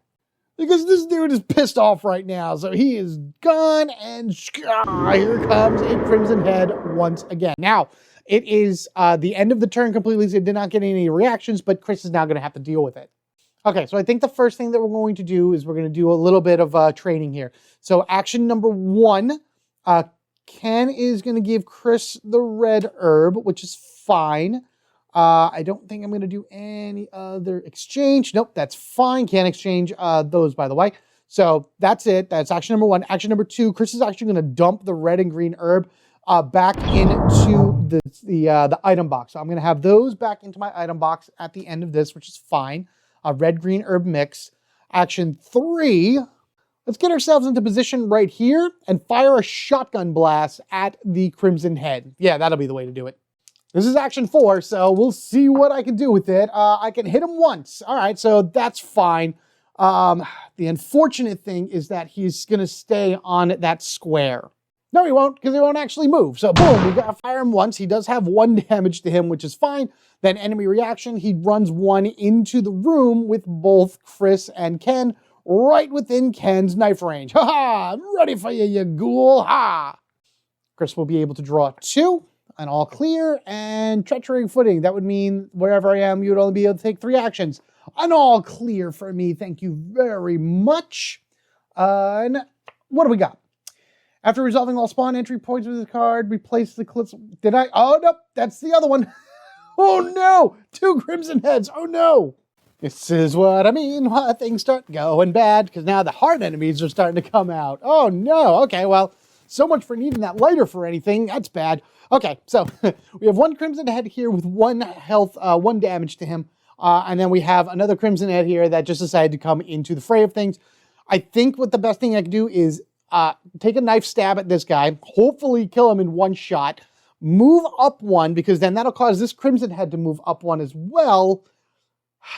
A: because this dude is pissed off right now. So he is gone, and here comes a Crimson Head once again. Now, it is the end of the turn completely, so it did not get any reactions, but Chris is now going to have to deal with it. Okay, so I think the first thing that we're going to do is we're going to do a little bit of training here. So action number 1, Ken is going to give Chris the red herb, which is fine. I don't think I'm going to do any other exchange. Nope, that's fine. Can't exchange those, by the way. So that's it. That's action number 1. Action number 2, Chris is actually going to dump the red and green herb back into the item box. So I'm going to have those back into my item box at the end of this, which is fine. A red-green herb mix. Action 3, let's get ourselves into position right here and fire a shotgun blast at the Crimson Head. Yeah, that'll be the way to do it. This is action 4, so we'll see what I can do with it. I can hit him once. All right, so that's fine. The unfortunate thing is that he's going to stay on that square. No, he won't, because he won't actually move. So boom, we got to fire him once. He does have 1 damage to him, which is fine. Then enemy reaction, he runs 1 into the room with both Chris and Ken, right within Ken's knife range. Ha ha! I'm ready for you, you ghoul! Ha! Chris will be able to draw 2, an all clear, and treachery footing. That would mean wherever I am, you would only be able to take 3 actions. An all clear for me, thank you very much. And what do we got? After resolving all spawn entry points with this card, replace the clips. Did I? Oh, nope, that's the other one. Oh no, 2 Crimson Heads, oh no. This is what I mean when things start going bad, because now the hard enemies are starting to come out. Oh no, okay, well, so much for needing that lighter for anything, that's bad. Okay, so we have 1 Crimson Head here with 1 health, 1 damage to him. And then we have another Crimson Head here that just decided to come into the fray of things. I think what the best thing I can do is take a knife stab at this guy, hopefully kill him in 1 shot, move up 1, because then that'll cause this Crimson Head to move up 1 as well.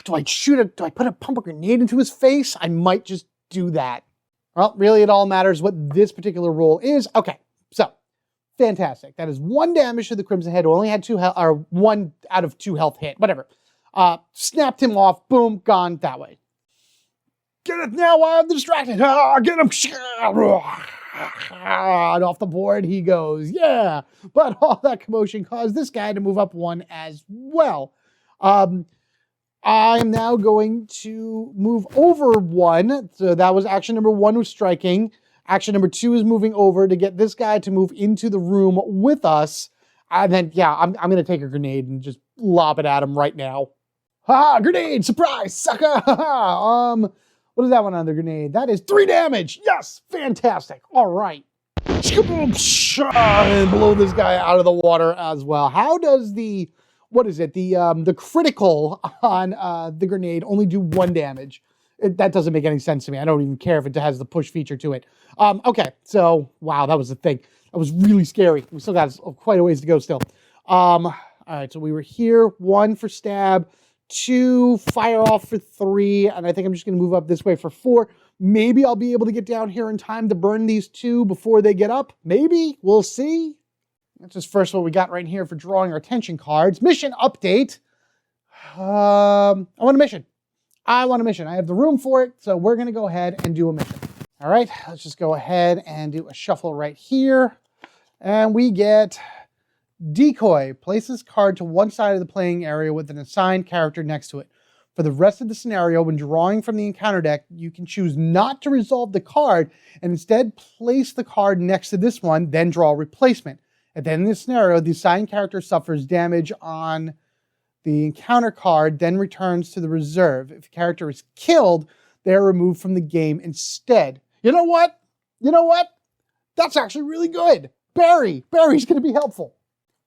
A: Do I put a pump a grenade into his face? I might just do that. Well, really it all matters what this particular roll is. Okay, so, fantastic. That is 1 damage to the Crimson Head who only had 2 health, or 1 out of 2 health hit, whatever. Snapped him off, boom, gone that way. Get it now while I'm distracted. Get him. And off the board he goes. Yeah. But all that commotion caused this guy to move up 1 as well. I'm now going to move over 1. So that was action number 1 was striking. Action number 2 is moving over to get this guy to move into the room with us. And then, yeah, I'm going to take a grenade and just lob it at him right now. Ha! Grenade! Surprise! Sucker! What is that one on the grenade? That is 3 damage! Yes! Fantastic! All right. And blow this guy out of the water as well. How does the, what is it? The critical on the grenade only do 1 damage? That doesn't make any sense to me. I don't even care if it has the push feature to it. Okay, so, wow, that was the thing. That was really scary. We still got quite a ways to go still. All right, so we were here. 1 for stab. 2, fire off for 3, and I think I'm just going to move up this way for 4. Maybe I'll be able to get down here in time to burn these 2 before they get up. Maybe. We'll see. That's just first what we got right here for drawing our attention cards. Mission update. I want a mission. I want a mission. I have the room for it, so we're going to go ahead and do a mission. All right, let's just go ahead and do a shuffle right here. And we get Decoy. Place this card to one side of the playing area with an assigned character next to it. For the rest of the scenario, when drawing from the encounter deck, you can choose not to resolve the card and instead place the card next to this one, then draw a replacement. At the end of the scenario, the assigned character suffers damage on the encounter card, then returns to the reserve. If the character is killed, they are removed from the game instead. You know what? You know what? That's actually really good. Barry's going to be helpful.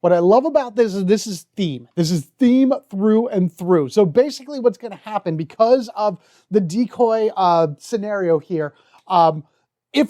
A: What I love about this is theme. This is theme through and through. So basically what's going to happen because of the decoy scenario here, when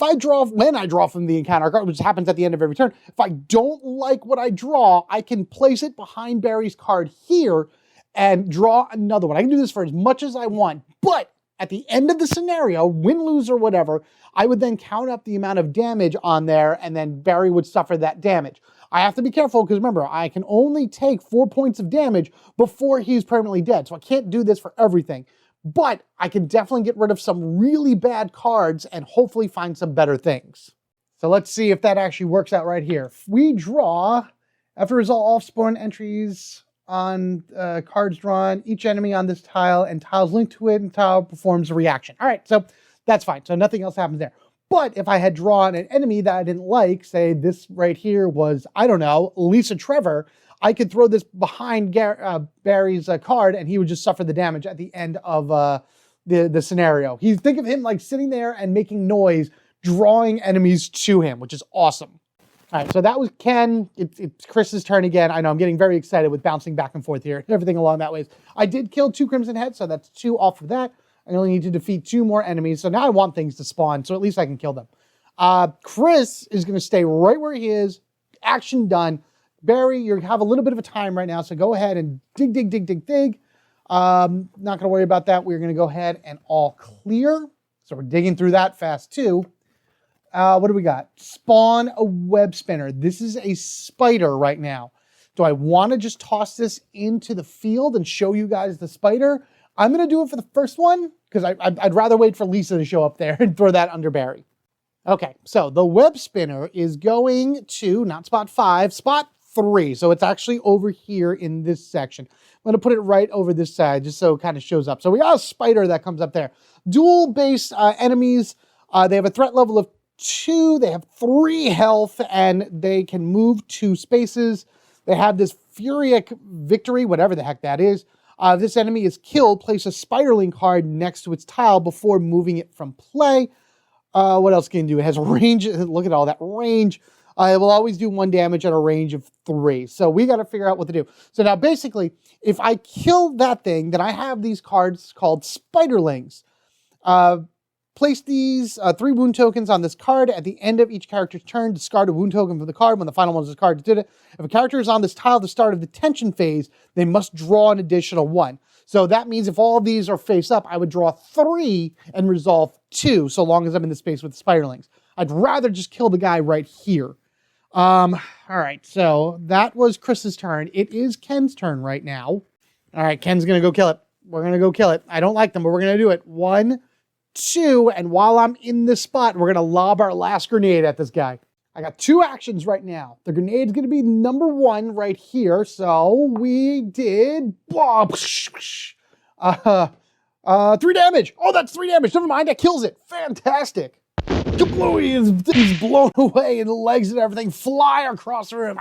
A: I draw from the encounter card, which happens at the end of every turn, if I don't like what I draw, I can place it behind Barry's card here and draw another one. I can do this for as much as I want, but at the end of the scenario, win, lose, or whatever, I would then count up the amount of damage on there, and then Barry would suffer that damage. I have to be careful because remember, I can only take 4 points of damage before he's permanently dead, so I can't do this for everything. but I can definitely get rid of some really bad cards and hopefully find some better things. So let's see if that actually works out right here. We draw, after resolve all spawn entries on cards drawn, each enemy on this tile and tiles linked to it, and tile performs a reaction. All right, so that's fine. So nothing else happens there. But if I had drawn an enemy that I didn't like, say this right here was, I don't know, Lisa Trevor, I could throw this behind Barry's card and he would just suffer the damage at the end of the scenario. Think of him like sitting there and making noise, drawing enemies to him, which is awesome. All right, so that was Ken. It's Chris's turn again. I know I'm getting very excited with bouncing back and forth here, everything along that way. I did kill 2 Crimson Heads, so that's 2 off of that. I only need to defeat 2 more enemies, so now I want things to spawn, so at least I can kill them. Chris is going to stay right where he is. Action done. Barry, you have a little bit of a time right now, so go ahead and dig. Not going to worry about that. We're going to go ahead and all clear. So we're digging through that fast, too. What do we got? Spawn a web spinner. This is a spider right now. Do I want to just toss this into the field and show you guys the spider? I'm going to do it for the first one because I'd rather wait for Lisa to show up there and throw that under Barry. Okay, so the web spinner is going to, not spot 5, spot 3. So it's actually over here in this section. I'm going to put it right over this side just so it kind of shows up. So we got a spider that comes up there. Dual-based enemies, they have a threat level of 2, they have 3 health, and they can move 2 spaces. They have this Furious Victory, whatever the heck that is. If this enemy is killed, place a Spiderling card next to its tile before moving it from play. What else can it do? It has a range. Look at all that range. It will always do 1 damage at a range of 3. So we got to figure out what to do. So now basically, if I kill that thing, then I have these cards called Spiderlings. Place these 3 wound tokens on this card. At the end of each character's turn, discard a wound token from the card. When the final one is discarded, did it. If a character is on this tile at the start of the tension phase, they must draw an additional 1. So that means if all of these are face up, I would draw 3 and resolve 2, so long as I'm in the space with the Spiderlings. I'd rather just kill the guy right here. All right, so that was Chris's turn. It is Ken's turn right now. All right, Ken's going to go kill it. We're going to go kill it. I don't like them, but we're going to do it. 1, 2, and while I'm in this spot, we're going to lob our last grenade at this guy. I got 2 actions right now. The grenade's going to be number 1 right here. So we did 3 damage. Oh, that's 3 damage. Never mind, that kills it. Fantastic. Kablooey is blown away and the legs and everything fly across the room.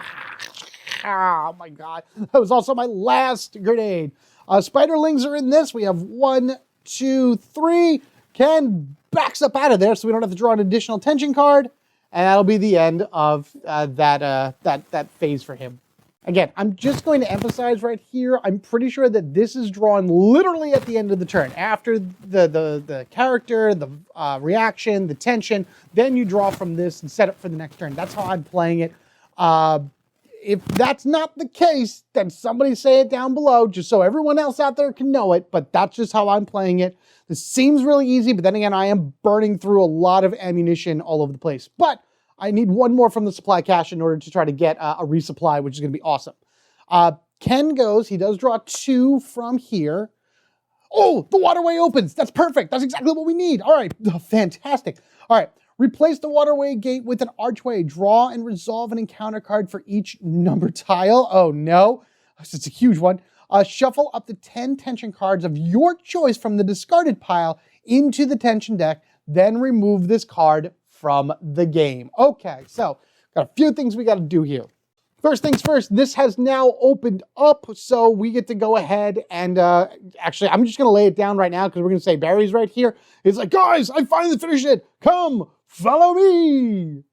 A: Oh my God. That was also my last grenade. Spiderlings are in this. We have 1, 2, 3. Ken backs up out of there so we don't have to draw an additional tension card. And that'll be the end of that phase for him. Again, I'm just going to emphasize right here, I'm pretty sure that this is drawn literally at the end of the turn. After the character, the reaction, the tension, then you draw from this and set up for the next turn. That's how I'm playing it. If that's not the case, then somebody say it down below, just so everyone else out there can know it, but that's just how I'm playing it. This seems really easy, but then again, I am burning through a lot of ammunition all over the place. But I need 1 more from the supply cache in order to try to get a resupply, which is going to be awesome. Ken goes, he does draw 2 from here. Oh, the waterway opens. That's perfect. That's exactly what we need. All right, fantastic. All right, replace the waterway gate with an archway. Draw and resolve an encounter card for each number tile. Oh no, it's a huge one. Shuffle up to 10 tension cards of your choice from the discarded pile into the tension deck, then remove this card from the game. Okay, so got a few things we got to do here. First things first, this has now opened up, so we get to go ahead and actually, I'm just going to lay it down right now because we're going to say Barry's right here. It's like, guys, I finally finished it. Come, follow me.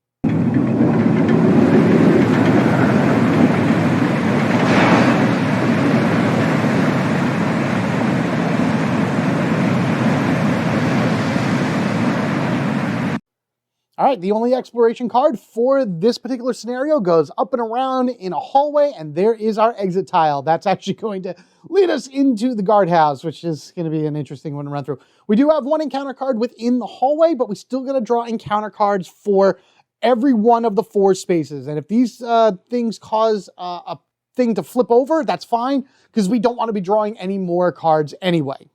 A: All right, the only exploration card for this particular scenario goes up and around in a hallway, and there is our exit tile. That's actually going to lead us into the guardhouse, which is going to be an interesting one to run through. We do have 1 encounter card within the hallway, but we still got to draw encounter cards for every one of the 4 spaces. And if these things cause a thing to flip over, that's fine, because we don't want to be drawing any more cards anyway.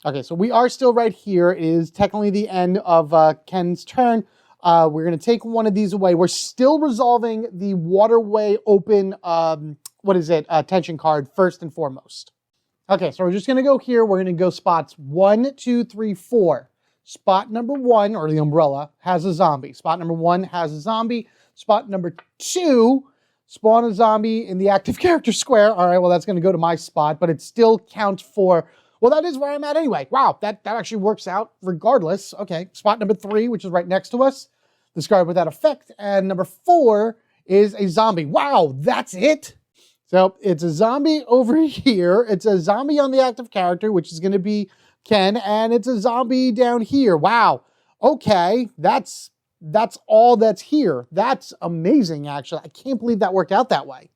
A: Okay, so we are still right here. It is technically the end of Ken's turn. We're going to take one of these away. We're still resolving the Waterway Open, tension card first and foremost. Okay, so we're just going to go here. We're going to go spots 1, 2, 3, 4. Spot number 1, or the umbrella, has a zombie. Spot number 1 has a zombie. Spot number 2, spawn a zombie in the active character square. All right, well, that's going to go to my spot, but it still counts for... Well, that is where I'm at anyway. Wow, that actually works out regardless. Okay, spot number 3, which is right next to us. Discard without effect. And number 4 is a zombie. Wow, that's it? So it's a zombie over here. It's a zombie on the active character, which is going to be Ken. And it's a zombie down here. Wow. Okay, that's all that's here. That's amazing, actually. I can't believe that worked out that way.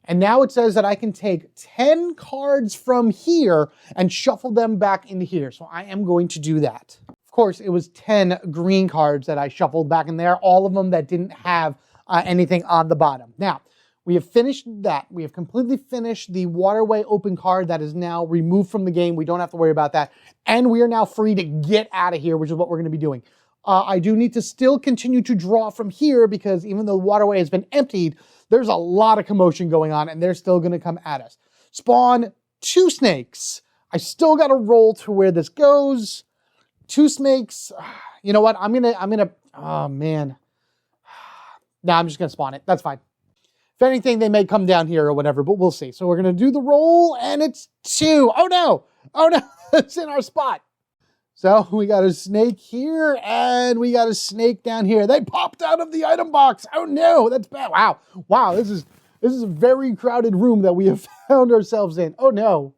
A: And now it says that I can take 10 cards from here and shuffle them back into here. So I am going to do that. Of course, it was 10 green cards that I shuffled back in there, all of them that didn't have anything on the bottom. Now, we have finished that. We have completely finished the Waterway Open card that is now removed from the game. We don't have to worry about that. And we are now free to get out of here, which is what we're going to be doing. I do need to still continue to draw from here because even though the Waterway has been emptied, there's a lot of commotion going on and they're still going to come at us. Spawn 2 snakes. I still got to roll to where this goes. 2 snakes. You know what? I'm going to, oh man. No, I'm just going to spawn it. That's fine. If anything, they may come down here or whatever, but we'll see. So we're going to do the roll and it's 2. Oh no. Oh no. It's in our spot. So we got a snake here and we got a snake down here. They popped out of the item box. Oh no, that's bad. Wow. Wow, this is a very crowded room that we have found ourselves in. Oh no.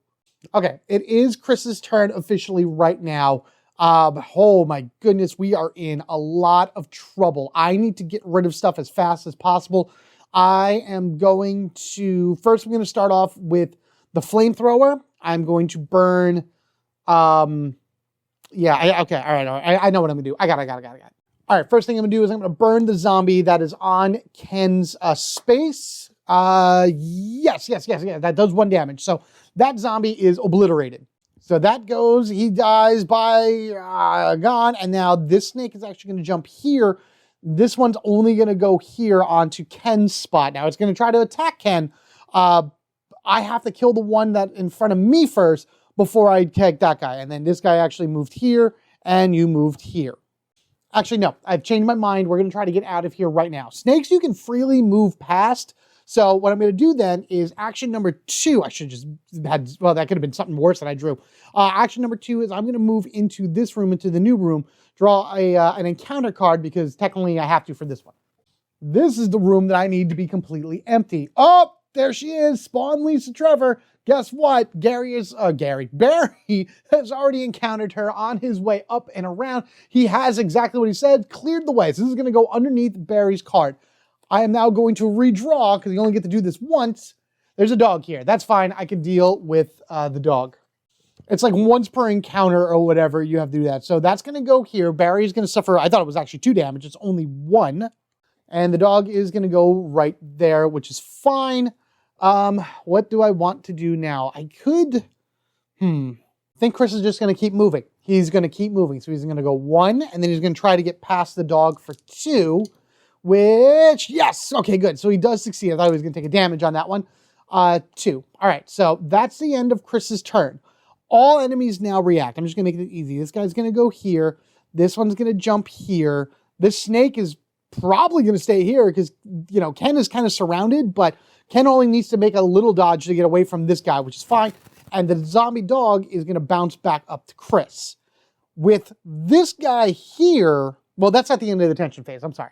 A: Okay, it is Chris's turn officially right now. Oh my goodness, we are in a lot of trouble. I need to get rid of stuff as fast as possible. I am going to, first I'm going to start off with the flamethrower. I'm going to burn, yeah, okay, all right. I know what I'm gonna do. I got it. All right, first thing I'm gonna do is I'm gonna burn the zombie that is on Ken's space. Yes, that does 1 damage. So that zombie is obliterated. So that goes, he dies by, gone. And now this snake is actually gonna jump here. This one's only gonna go here onto Ken's spot. Now it's gonna try to attack Ken. I have to kill the one that in front of me first, before I take that guy. And then this guy actually moved here and you moved here. Actually, no, I've changed my mind. We're going to try to get out of here right now. Snakes you can freely move past. So what I'm going to do then is action number 2. I should just had, well, that could have been something worse than I drew. Action number 2 is I'm going to move into this room, into the new room, draw an encounter card because technically I have to for this one. This is the room that I need to be completely empty. Oh, there she is. Spawn Lisa Trevor. Guess what? Barry has already encountered her on his way up and around. He has exactly what he said, cleared the way. So this is going to go underneath Barry's card. I am now going to redraw because you only get to do this once. There's a dog here. That's fine. I can deal with the dog. It's like once per encounter or whatever you have to do that. So that's going to go here. Barry's going to suffer. I thought it was actually 2 damage. It's only 1. And the dog is going to go right there, which is fine. What do I want to do now? I could, I think Chris is just going to keep moving. He's going to keep moving. So he's going to go 1, and then he's going to try to get past the dog for 2, which, yes. Okay, good. So he does succeed. I thought he was going to take a damage on that one. 2. All right. So that's the end of Chris's turn. All enemies now react. I'm just going to make it easy. This guy's going to go here. This one's going to jump here. This snake is probably going to stay here because, you know, Ken is kind of surrounded, but Ken only needs to make a little dodge to get away from this guy, which is fine. And the zombie dog is going to bounce back up to Chris. With this guy here, well, that's at the end of the tension phase. I'm sorry.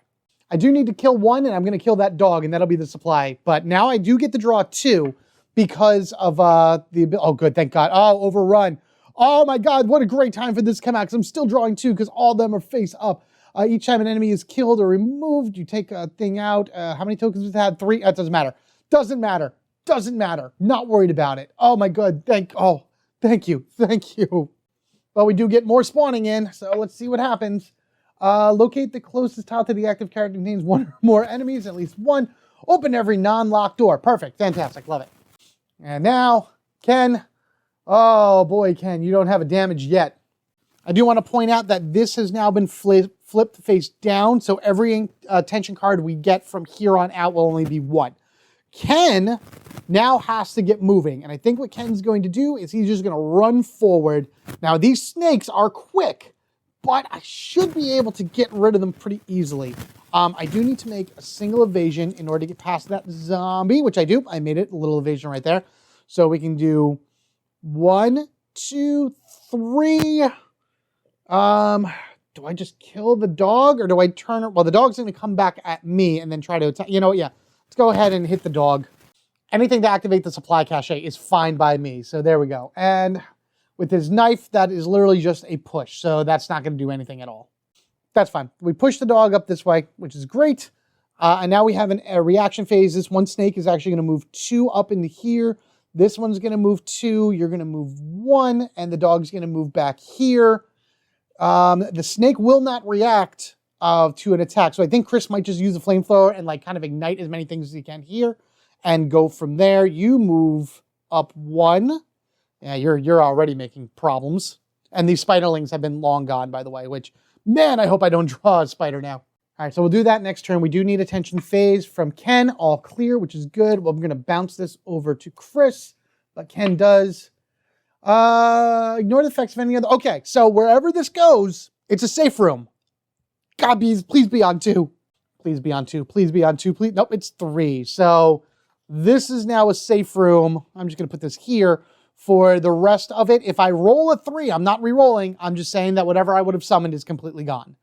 A: I do need to kill 1, and I'm going to kill that dog, and that'll be the supply. But now I do get to draw 2 because of oh, good, thank God. Oh, overrun. Oh, my God, what a great time for this to come out because I'm still drawing 2 because all of them are face up. Each time an enemy is killed or removed, you take a thing out. How many tokens does it have? 3? That doesn't matter. Doesn't matter. Doesn't matter. Not worried about it. Oh my God. Thank you. Thank you. But we do get more spawning in. So let's see what happens. Locate the closest tile to the active character contains 1 or more enemies, at least 1. Open every non-locked door. Perfect. Fantastic. Love it. And now, Ken, Oh boy, Ken, you don't have a damage yet. I do want to point out that this has now been flipped face down, so every tension card we get from here on out will only be 1. Ken now has to get moving, and I think what Ken's going to do is he's just going to run forward. Now, these snakes are quick, but I should be able to get rid of them pretty easily. I do need to make a single evasion in order to get past that zombie, which I do. I made it, a little evasion right there. So we can do 1, 2, 3. Do I just kill the dog or do I turn it? Well, the dog's going to come back at me and then try to attack. You know what? Yeah, let's go ahead and hit the dog. Anything to activate the supply cache is fine by me. So there we go. And with his knife, that is literally just a push. So that's not going to do anything at all. That's fine. We push the dog up this way, which is great. And now we have a reaction phase. This one snake is actually going to move 2 up into here. This one's going to move 2. You're going to move 1. And the dog's going to move back here. The snake will not react to an attack. So I think Chris might just use the flamethrower and like kind of ignite as many things as he can here and go from there. You move up 1. Yeah, you're already making problems. And these spiderlings have been long gone, by the way, which, man, I hope I don't draw a spider now. All right, so we'll do that next turn. We do need attention phase from Ken, all clear, which is good. Well, I'm going to bounce this over to Chris, but Ken does. Ignore the effects of any other. Okay, so wherever this goes, it's a safe room. God, please be on 2. Please be on 2. Please be on 2. Please. Nope, it's 3. So this is now a safe room. I'm just going to put this here for the rest of it. If I roll a 3, I'm not re-rolling. I'm just saying that whatever I would have summoned is completely gone.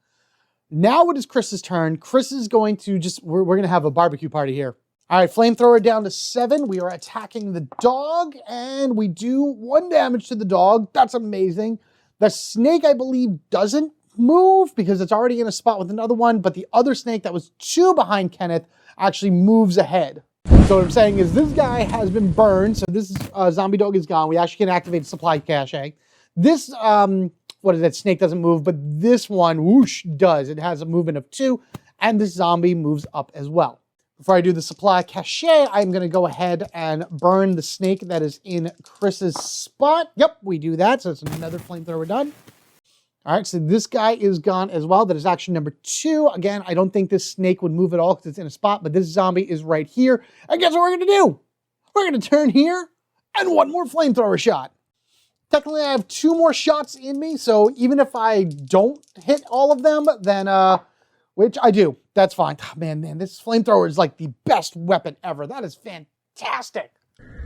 A: Now it is Chris's turn. Chris is going to we're going to have a barbecue party here. All right, flamethrower down to 7. We are attacking the dog, and we do 1 damage to the dog. That's amazing. The snake, I believe, doesn't move because it's already in a spot with another one, but the other snake that was 2 behind Kenneth actually moves ahead. So what I'm saying is this guy has been burned, so this zombie dog is gone. We actually can activate the supply cache. This, what is that? Snake doesn't move, but this one, whoosh, does. It has a movement of 2, and this zombie moves up as well. Before I do the supply cache, I'm going to go ahead and burn the snake that is in Chris's spot. Yep, we do that, so it's another flamethrower done. All right, so this guy is gone as well. That is action number 2. Again, I don't think this snake would move at all because it's in a spot, but this zombie is right here. And guess what we're going to do? We're going to turn here and 1 more flamethrower shot. Technically, I have 2 more shots in me, so even if I don't hit all of them, then, which I do, that's fine. Oh, man, this flamethrower is like the best weapon ever. That is fantastic.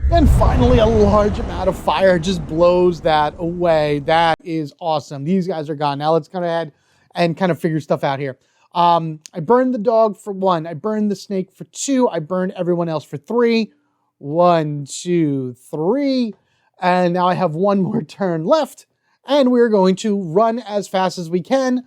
A: And finally, a large amount of fire just blows that away. That is awesome. These guys are gone. Now let's go ahead and kind of figure stuff out here. I burned the dog for 1. I burned the snake for 2. I burned everyone else for 3. 1, 2, 3. And now I have 1 more turn left. And we're going to run as fast as we can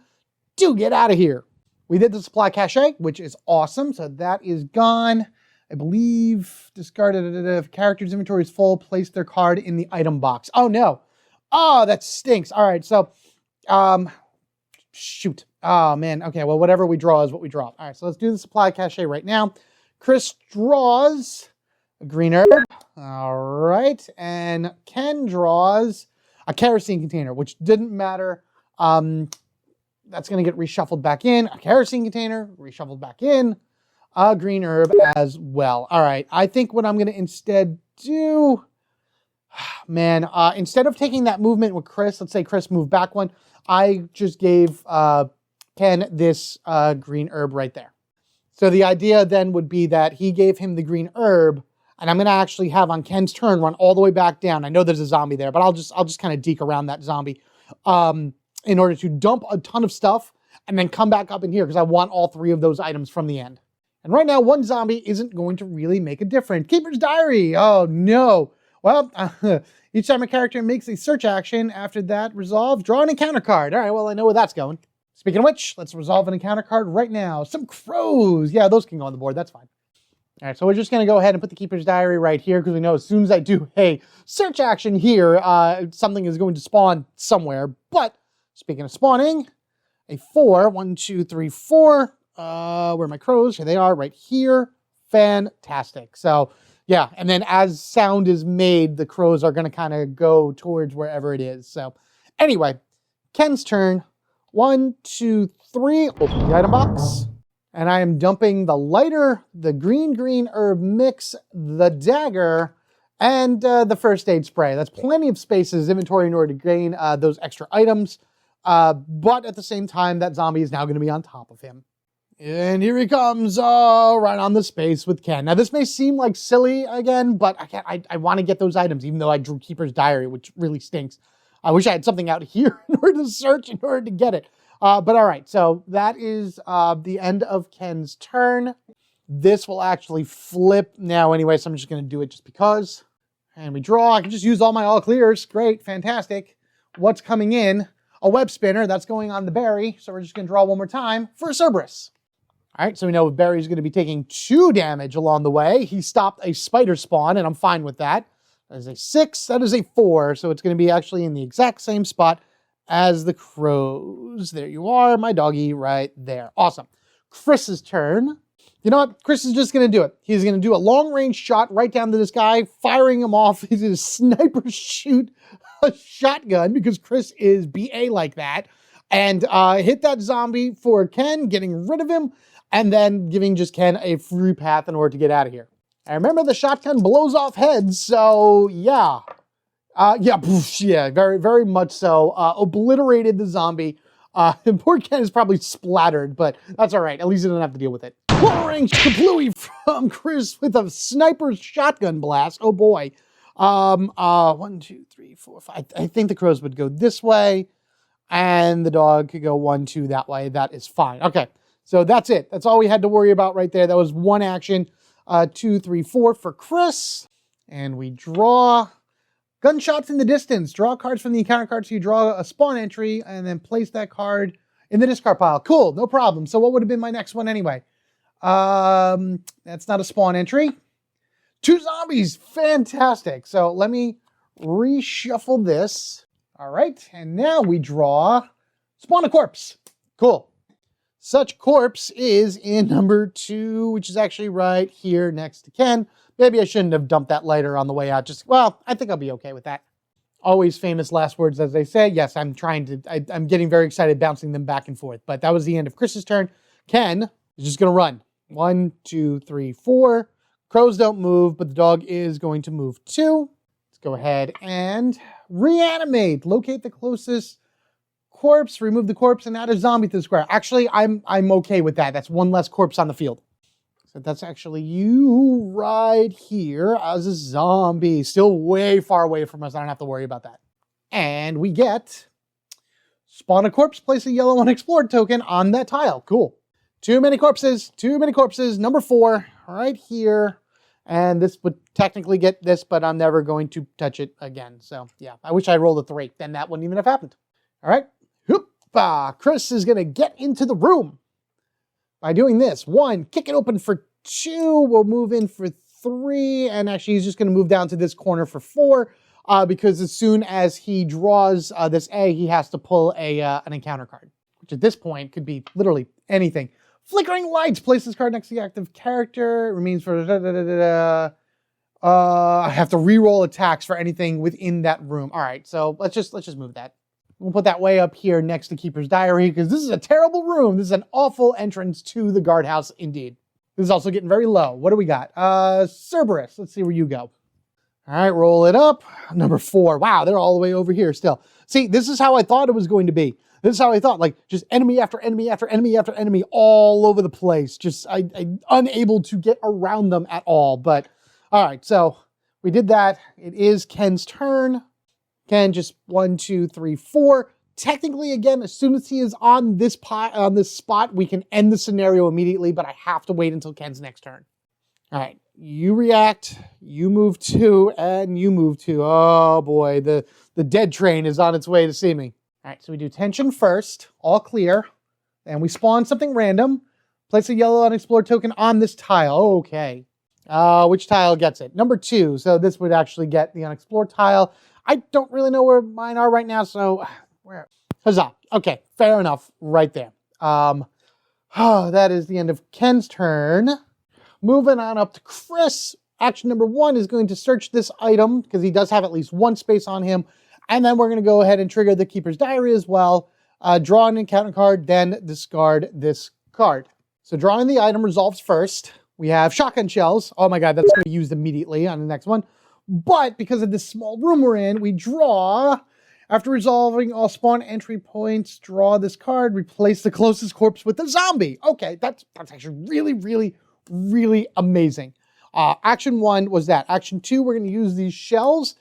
A: to get out of here. We did the supply cache, which is awesome. So that is gone. I believe discarded if character's inventory is full, place their card in the item box. Oh no. Oh, that stinks. All right, so shoot. Oh man. Okay, well, whatever we draw is what we draw. All right, so let's do the supply cache right now. Chris draws a green herb. All right, and Ken draws a kerosene container, which didn't matter. That's going to get reshuffled back in. A kerosene container, reshuffled back in. A green herb as well. All right, I think what I'm going to instead do, man, instead of taking that movement with Chris, let's say Chris moved back 1, I just gave Ken this green herb right there. So the idea then would be that he gave him the green herb, and I'm going to actually have on Ken's turn run all the way back down. I know there's a zombie there, but I'll just kind of deke around that zombie in order to dump a ton of stuff and then come back up in here because I want all 3 of those items from the end. And right now, 1 zombie isn't going to really make a difference. Keeper's Diary. Oh, no. Well, each time a character makes a search action, after that resolve, draw an encounter card. All right, well, I know where that's going. Speaking of which, let's resolve an encounter card right now. Some crows. Yeah, those can go on the board. That's fine. All right, so we're just going to go ahead and put the Keeper's Diary right here because we know as soon as I do a search action here, something is going to spawn somewhere. But speaking of spawning, a 4. 1, 2, 3, 4. Where are my crows? Here they are, right here. Fantastic. So Yeah, and then as sound is made, the crows are going to kind of go towards wherever it is. So anyway, Ken's turn. 1, 2, 3. Open the item box. And I am dumping the lighter, the green herb mix, the dagger, and the first aid spray. That's plenty of space in his inventory in order to gain those extra items. But at the same time, that zombie is now going to be on top of him. And here he comes, right on the space with Ken. Now, this may seem like silly again, but I want to get those items, even though I drew Keeper's Diary, which really stinks. I wish I had something out here in order to search in order to get it. But all right, so that is the end of Ken's turn. This will actually flip now anyway, so I'm just going to do it just because. And we draw. I can just use all my all clears. Great, fantastic. What's coming in? A web spinner. That's going on the berry. So we're just going to draw one more time for Cerberus. All right, so we know Barry's going to be taking 2 damage along the way. He stopped a spider spawn, and I'm fine with that. That is a 6. That is a 4. So it's going to be actually in the exact same spot as the crows. There you are, my doggy right there. Awesome. Chris's turn. You know what? Chris is just going to do it. He's going to do a long-range shot right down to this guy, firing him off. He's going to sniper shoot a shotgun because Chris is BA like that. And hit that zombie for Ken, getting rid of him, and then giving just Ken a free path in order to get out of here. And remember, the shotgun blows off heads, so yeah. Yeah, very, very much so. Obliterated the zombie. And poor Ken is probably splattered, but that's all right. At least he doesn't have to deal with it. Long-range kablooey from Chris with a sniper shotgun blast. Oh boy. 1, 2, 3, 4, 5. I think the crows would go this way, and the dog could go 1, 2 that way. That is fine. Okay, so that's it. That's all we had to worry about right there. That was one action. 2, 3, 4 for Chris, and we draw. Gunshots in the distance. Draw cards from the encounter card, so you draw a spawn entry and then place that card in the discard pile. Cool, no problem. So what would have been my next one anyway? That's not a spawn entry. 2 zombies, fantastic. So let me reshuffle this. All right, and now we draw spawn a corpse. Cool. Such corpse is in number 2, which is actually right here next to Ken. Maybe I shouldn't have dumped that lighter on the way out. Well, I think I'll be okay with that. Always famous last words, as they say. Yes, I'm getting very excited bouncing them back and forth. But that was the end of Chris's turn. Ken is just going to run. 1, 2, 3, 4. Crows don't move, but the dog is going to move 2. Let's go ahead and reanimate. Locate the closest corpse, remove the corpse, and add a zombie to the square. Actually, I'm okay with that. That's 1 less corpse on the field. So that's actually you right here as a zombie. Still way far away from us. I don't have to worry about that. And we get spawn a corpse, place a yellow unexplored token on that tile. Cool. Too many corpses. Too many corpses. Number 4 right here. And this would technically get this, but I'm never going to touch it again. So yeah, I wish I rolled a 3. Then that wouldn't even have happened. All right. Hoopah. Chris is going to get into the room. By doing this, 1, kick it open for 2, we'll move in for 3, and actually he's just going to move down to this corner for 4, because as soon as he draws this A, he has to pull an encounter card, which at this point could be literally anything. Flickering lights, place this card next to the active character, it remains for I have to re-roll attacks for anything within that room. All right, so let's just move that. We'll put that way up here next to Keeper's Diary because this is a terrible room. This is an awful entrance to the guardhouse indeed. This is also getting very low. What do we got? Cerberus. Let's see where you go. All right, roll it up. Number 4. Wow, they're all the way over here still. See, this is how I thought it was going to be. This is how I thought, like just enemy after enemy after enemy after enemy all over the place. Just I'm unable to get around them at all. But all right, so we did that. It is Ken's turn. Ken, just 1, 2, 3, 4. Technically, again, as soon as he is on this spot, we can end the scenario immediately, but I have to wait until Ken's next turn. All right, you react, you move 2, and you move 2. Oh boy, the dead train is on its way to see me. All right, so we do tension first, all clear, and we spawn something random. Place a yellow unexplored token on this tile. Okay, which tile gets it? Number 2, so this would actually get the unexplored tile. I don't really know where mine are right now, so where? Huzzah. Okay, fair enough right there. That is the end of Ken's turn. Moving on up to Chris. action number 1 is going to search this item, because he does have at least 1 space on him. And then we're going to go ahead and trigger the Keeper's Diary as well. Draw an encounter card, then discard this card. So drawing the item resolves first. We have shotgun shells. Oh my god, that's going to be used immediately on the next one. But because of this small room we're in, we draw. After resolving all spawn entry points, draw this card, replace the closest corpse with a zombie. Okay, that's actually really, really, really amazing. Action 1 was that. Action 2, we're going to use these shells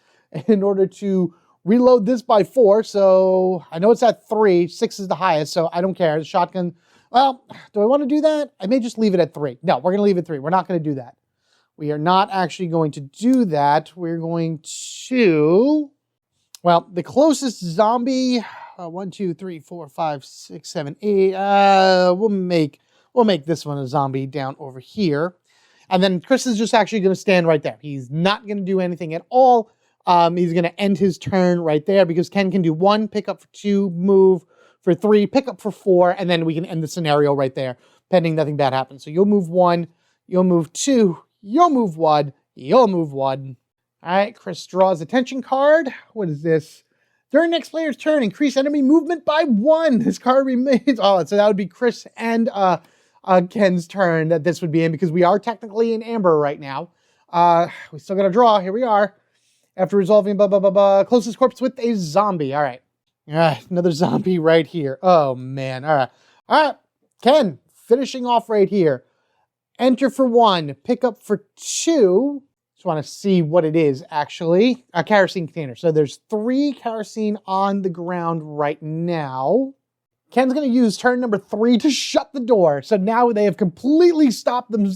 A: in order to reload this by 4. So I know it's at 3. 6 is the highest, so I don't care. The shotgun, well, do I want to do that? I may just leave it at 3. No, we're going to leave it at 3. We're not going to do that. We are not actually going to do that. We're going to... Well, the closest zombie, 1, 2, 3, 4, 5, 6, 7, 8. We'll make this one a zombie down over here. And then Chris is just actually going to stand right there. He's not going to do anything at all. He's going to end his turn right there because Ken can do 1, pick up for 2, move for 3, pick up for 4, and then we can end the scenario right there, pending nothing bad happens. So you'll move 1, you'll move 2, you'll move 1, you'll move 1. All right, Chris draws a tension card. What is this? During next player's turn, increase enemy movement by 1. This card remains... Oh, so that would be Chris and Ken's turn that this would be in, because we are technically in amber right now. We still got to draw. Here we are. After resolving closest corpse with a zombie. All right. Another zombie right here. Oh, man. All right. All right. Ken, finishing off right here. Enter for 1. Pick up for 2. Just want to see what it is, actually. A kerosene container. So there's 3 kerosene on the ground right now. Ken's going to use turn number 3 to shut the door. So now they have completely stopped them,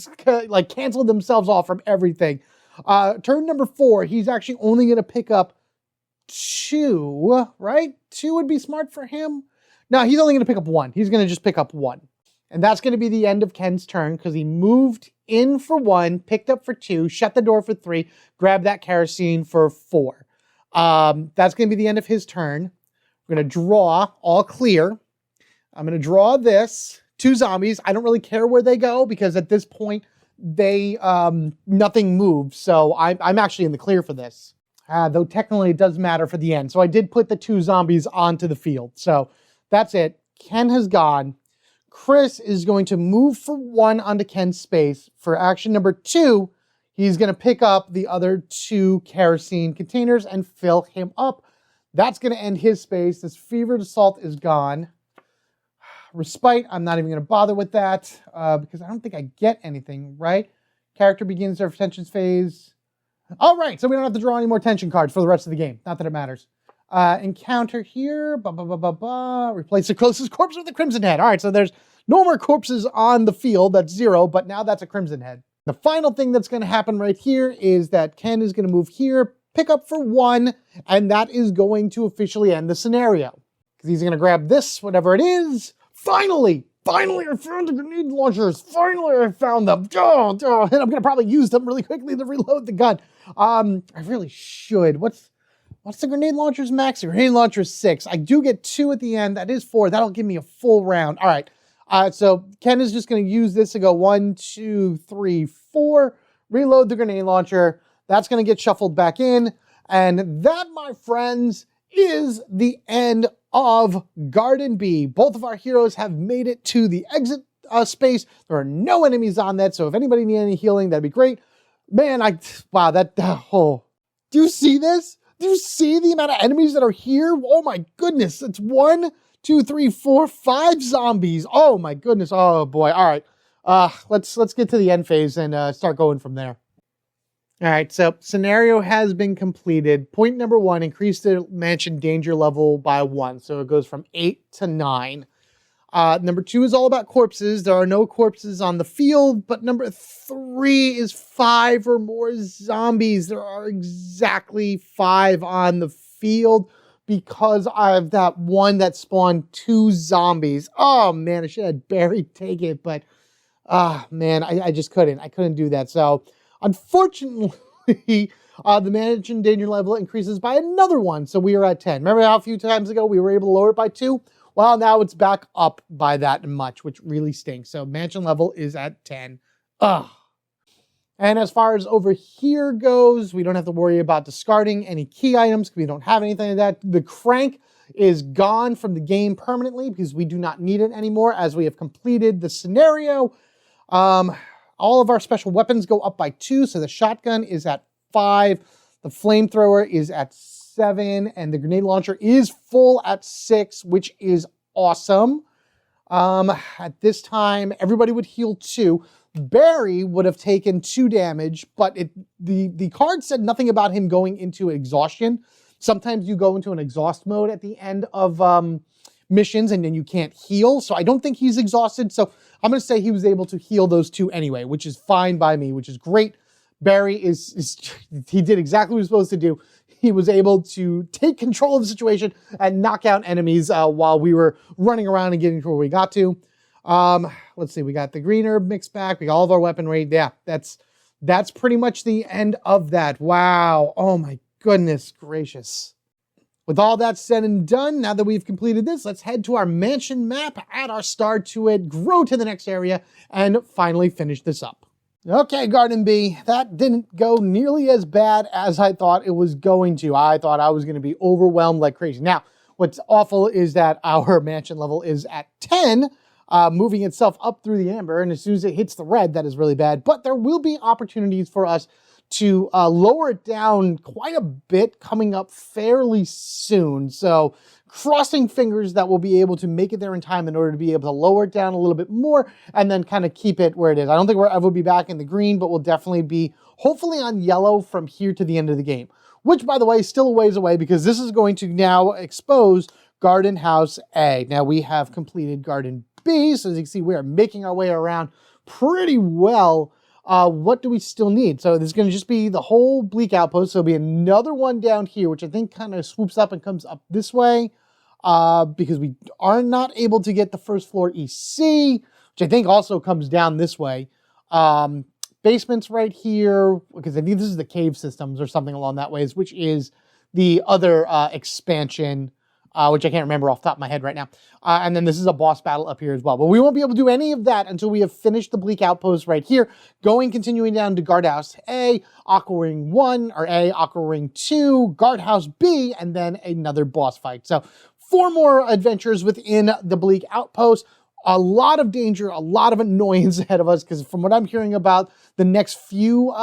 A: like canceled themselves off from everything. Turn number 4, he's actually only going to pick up 2, right? 2 would be smart for him. No, he's only going to pick up 1. He's going to just pick up 1. And that's going to be the end of Ken's turn because he moved in for 1, picked up for 2, shut the door for 3, grabbed that kerosene for 4. That's going to be the end of his turn. We're going to draw all clear. I'm going to draw this. 2 zombies. I don't really care where they go because at this point, they nothing moves. So I'm actually in the clear for this. Though technically it does matter for the end. So I did put the 2 zombies onto the field. So that's it. Ken has gone. Chris is going to move for 1 onto Ken's space. For action number 2, he's going to pick up the other 2 kerosene containers and fill him up. That's going to end his space. This fevered assault is gone. Respite, I'm not even going to bother with that because I don't think I get anything, right? Character begins their tensions phase. All right, so we don't have to draw any more tension cards for the rest of the game. Not that it matters. Encounter here, replace the closest corpse with the crimson head. All right, so there's no more corpses on the field. That's 0, but now that's a crimson head. The final thing that's going to happen right here is that Ken is going to move here, pick up for 1, and that is going to officially end the scenario. Because he's going to grab this, whatever it is. Finally, I found the grenade launchers. Finally, I found them. And I'm going to probably use them really quickly to reload the gun. I really should. What's the grenade launcher's max? The grenade launcher is 6. I do get 2 at the end. That is 4. That'll give me a full round. All right. So Ken is just going to use this to go 1, 2, 3, 4. Reload the grenade launcher. That's going to get shuffled back in. And that, my friends, is the end of Garden B. Both of our heroes have made it to the exit space. There are no enemies on that. So if anybody needs any healing, that'd be great. Man, wow, do you see this? Do you see the amount of enemies that are here? Oh my goodness. It's 1, 2, 3, 4, 5 zombies. Oh my goodness. Oh boy. All right. Let's get to the end phase and start going from there. All right. So scenario has been completed. Point number 1, increase the mansion danger level by 1. So it goes from 8 to 9. Number 2 is all about corpses. There are no corpses on the field, but number 3 is 5 or more zombies. There are exactly 5 on the field because I have that one that spawned 2 zombies. Oh man, I should have Barry take it, but man, I just couldn't. I couldn't do that. So unfortunately, the mansion danger level increases by another 1. So we are at 10. Remember how a few times ago we were able to lower it by 2? Well, now it's back up by that much, which really stinks. So mansion level is at 10. Ugh. And as far as over here goes, we don't have to worry about discarding any key items because we don't have anything like that. The crank is gone from the game permanently because we do not need it anymore as we have completed the scenario. All of our special weapons go up by 2, so the shotgun is at 5, the flamethrower is at 7, and the grenade launcher is full at 6, which is awesome. At this time, everybody would heal 2. Barry would have taken 2 damage, but the card said nothing about him going into exhaustion. Sometimes you go into an exhaust mode at the end of missions and then you can't heal. So I don't think he's exhausted. So I'm going to say he was able to heal those 2 anyway, which is fine by me, which is great. Barry he did exactly what he was supposed to do. He was able to take control of the situation and knock out enemies while we were running around and getting to where we got to. Let's see, we got the green herb mixed back. We got all of our weaponry. Yeah, that's pretty much the end of that. Wow. Oh my goodness gracious. With all that said and done, now that we've completed this, let's head to our mansion map, add our star to it, grow to the next area, and finally finish this up. Okay, Garden B, that didn't go nearly as bad as I thought it was going to. I thought I was going to be overwhelmed like crazy. Now, what's awful is that our mansion level is at 10, moving itself up through the amber, and as soon as it hits the red, that is really bad. But there will be opportunities for us to lower it down quite a bit coming up fairly soon. So crossing fingers that we'll be able to make it there in time in order to be able to lower it down a little bit more and then kind of keep it where it is. I don't think we'll ever be back in the green, but we'll definitely be hopefully on yellow from here to the end of the game, which by the way is still a ways away because this is going to now expose Garden House A. Now we have completed Garden B, so as you can see, we are making our way around pretty well. What do we still need? So this is going to just be the whole Bleak Outpost. So there'll be another one down here, which I think kind of swoops up and comes up this way because we are not able to get the first floor EC, which I think also comes down this way. Basement's right here because I think this is the cave systems or something along that ways, which is the other expansion, which I can't remember off the top of my head right now. And then this is a boss battle up here as well. But we won't be able to do any of that until we have finished the Bleak Outpost right here. Continuing down to Guardhouse A, Aqua Ring 1, or A, Aqua Ring 2, Guardhouse B, and then another boss fight. So 4 more adventures within the Bleak Outpost. A lot of danger, a lot of annoyance ahead of us, because from what I'm hearing about the next few,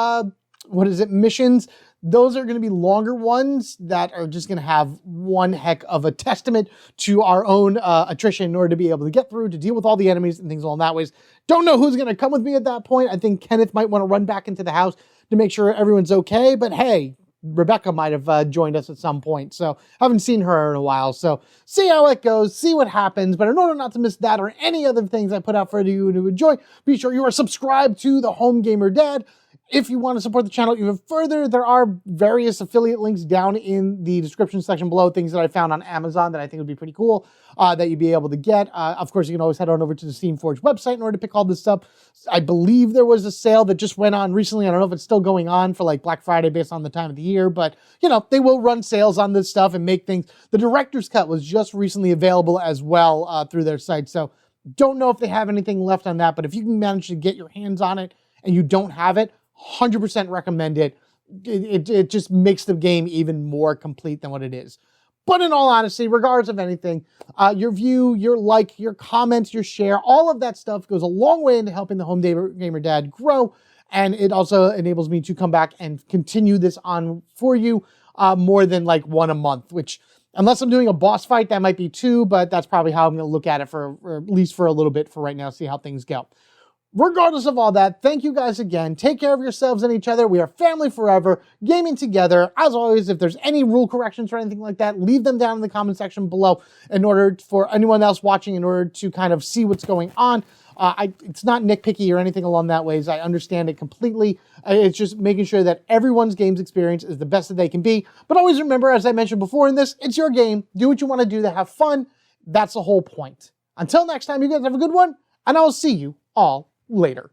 A: missions, those are going to be longer ones that are just going to have one heck of a testament to our own attrition in order to be able to get through, to deal with all the enemies and things along that ways. Don't know who's going to come with me at that point. I think Kenneth might want to run back into the house to make sure everyone's okay. But hey, Rebecca might have joined us at some point. So I haven't seen her in a while. So see how it goes, see what happens. But in order not to miss that or any other things I put out for you to enjoy, be sure you are subscribed to the Home Gamer Dad. If you want to support the channel even further, there are various affiliate links down in the description section below, things that I found on Amazon that I think would be pretty cool that you'd be able to get. Of course, you can always head on over to the Steamforge website in order to pick all this up. I believe there was a sale that just went on recently. I don't know if it's still going on for like Black Friday based on the time of the year, but you know, they will run sales on this stuff and make things. The director's cut was just recently available as well through their site. So don't know if they have anything left on that, but if you can manage to get your hands on it and you don't have it, 100% recommend it. It just makes the game even more complete than what it is. But in all honesty, regardless of anything, your view, your like, your comments, your share, all of that stuff goes a long way into helping the Home Gamer Dad grow. And it also enables me to come back and continue this on for you more than like one a month, which unless I'm doing a boss fight, that might be 2, but that's probably how I'm going to look at it for at least for a little bit for right now, see how things go. Regardless of all that, thank you guys again. Take care of yourselves and each other. We are family forever, gaming together. As always, if there's any rule corrections or anything like that, leave them down in the comment section below in order for anyone else watching, in order to kind of see what's going on. It's not nitpicky or anything along that ways. I understand it completely. It's just making sure that everyone's games experience is the best that they can be. But always remember, as I mentioned before in this, it's your game. Do what you want to do to have fun. That's the whole point. Until next time, you guys have a good one, and I will see you all later.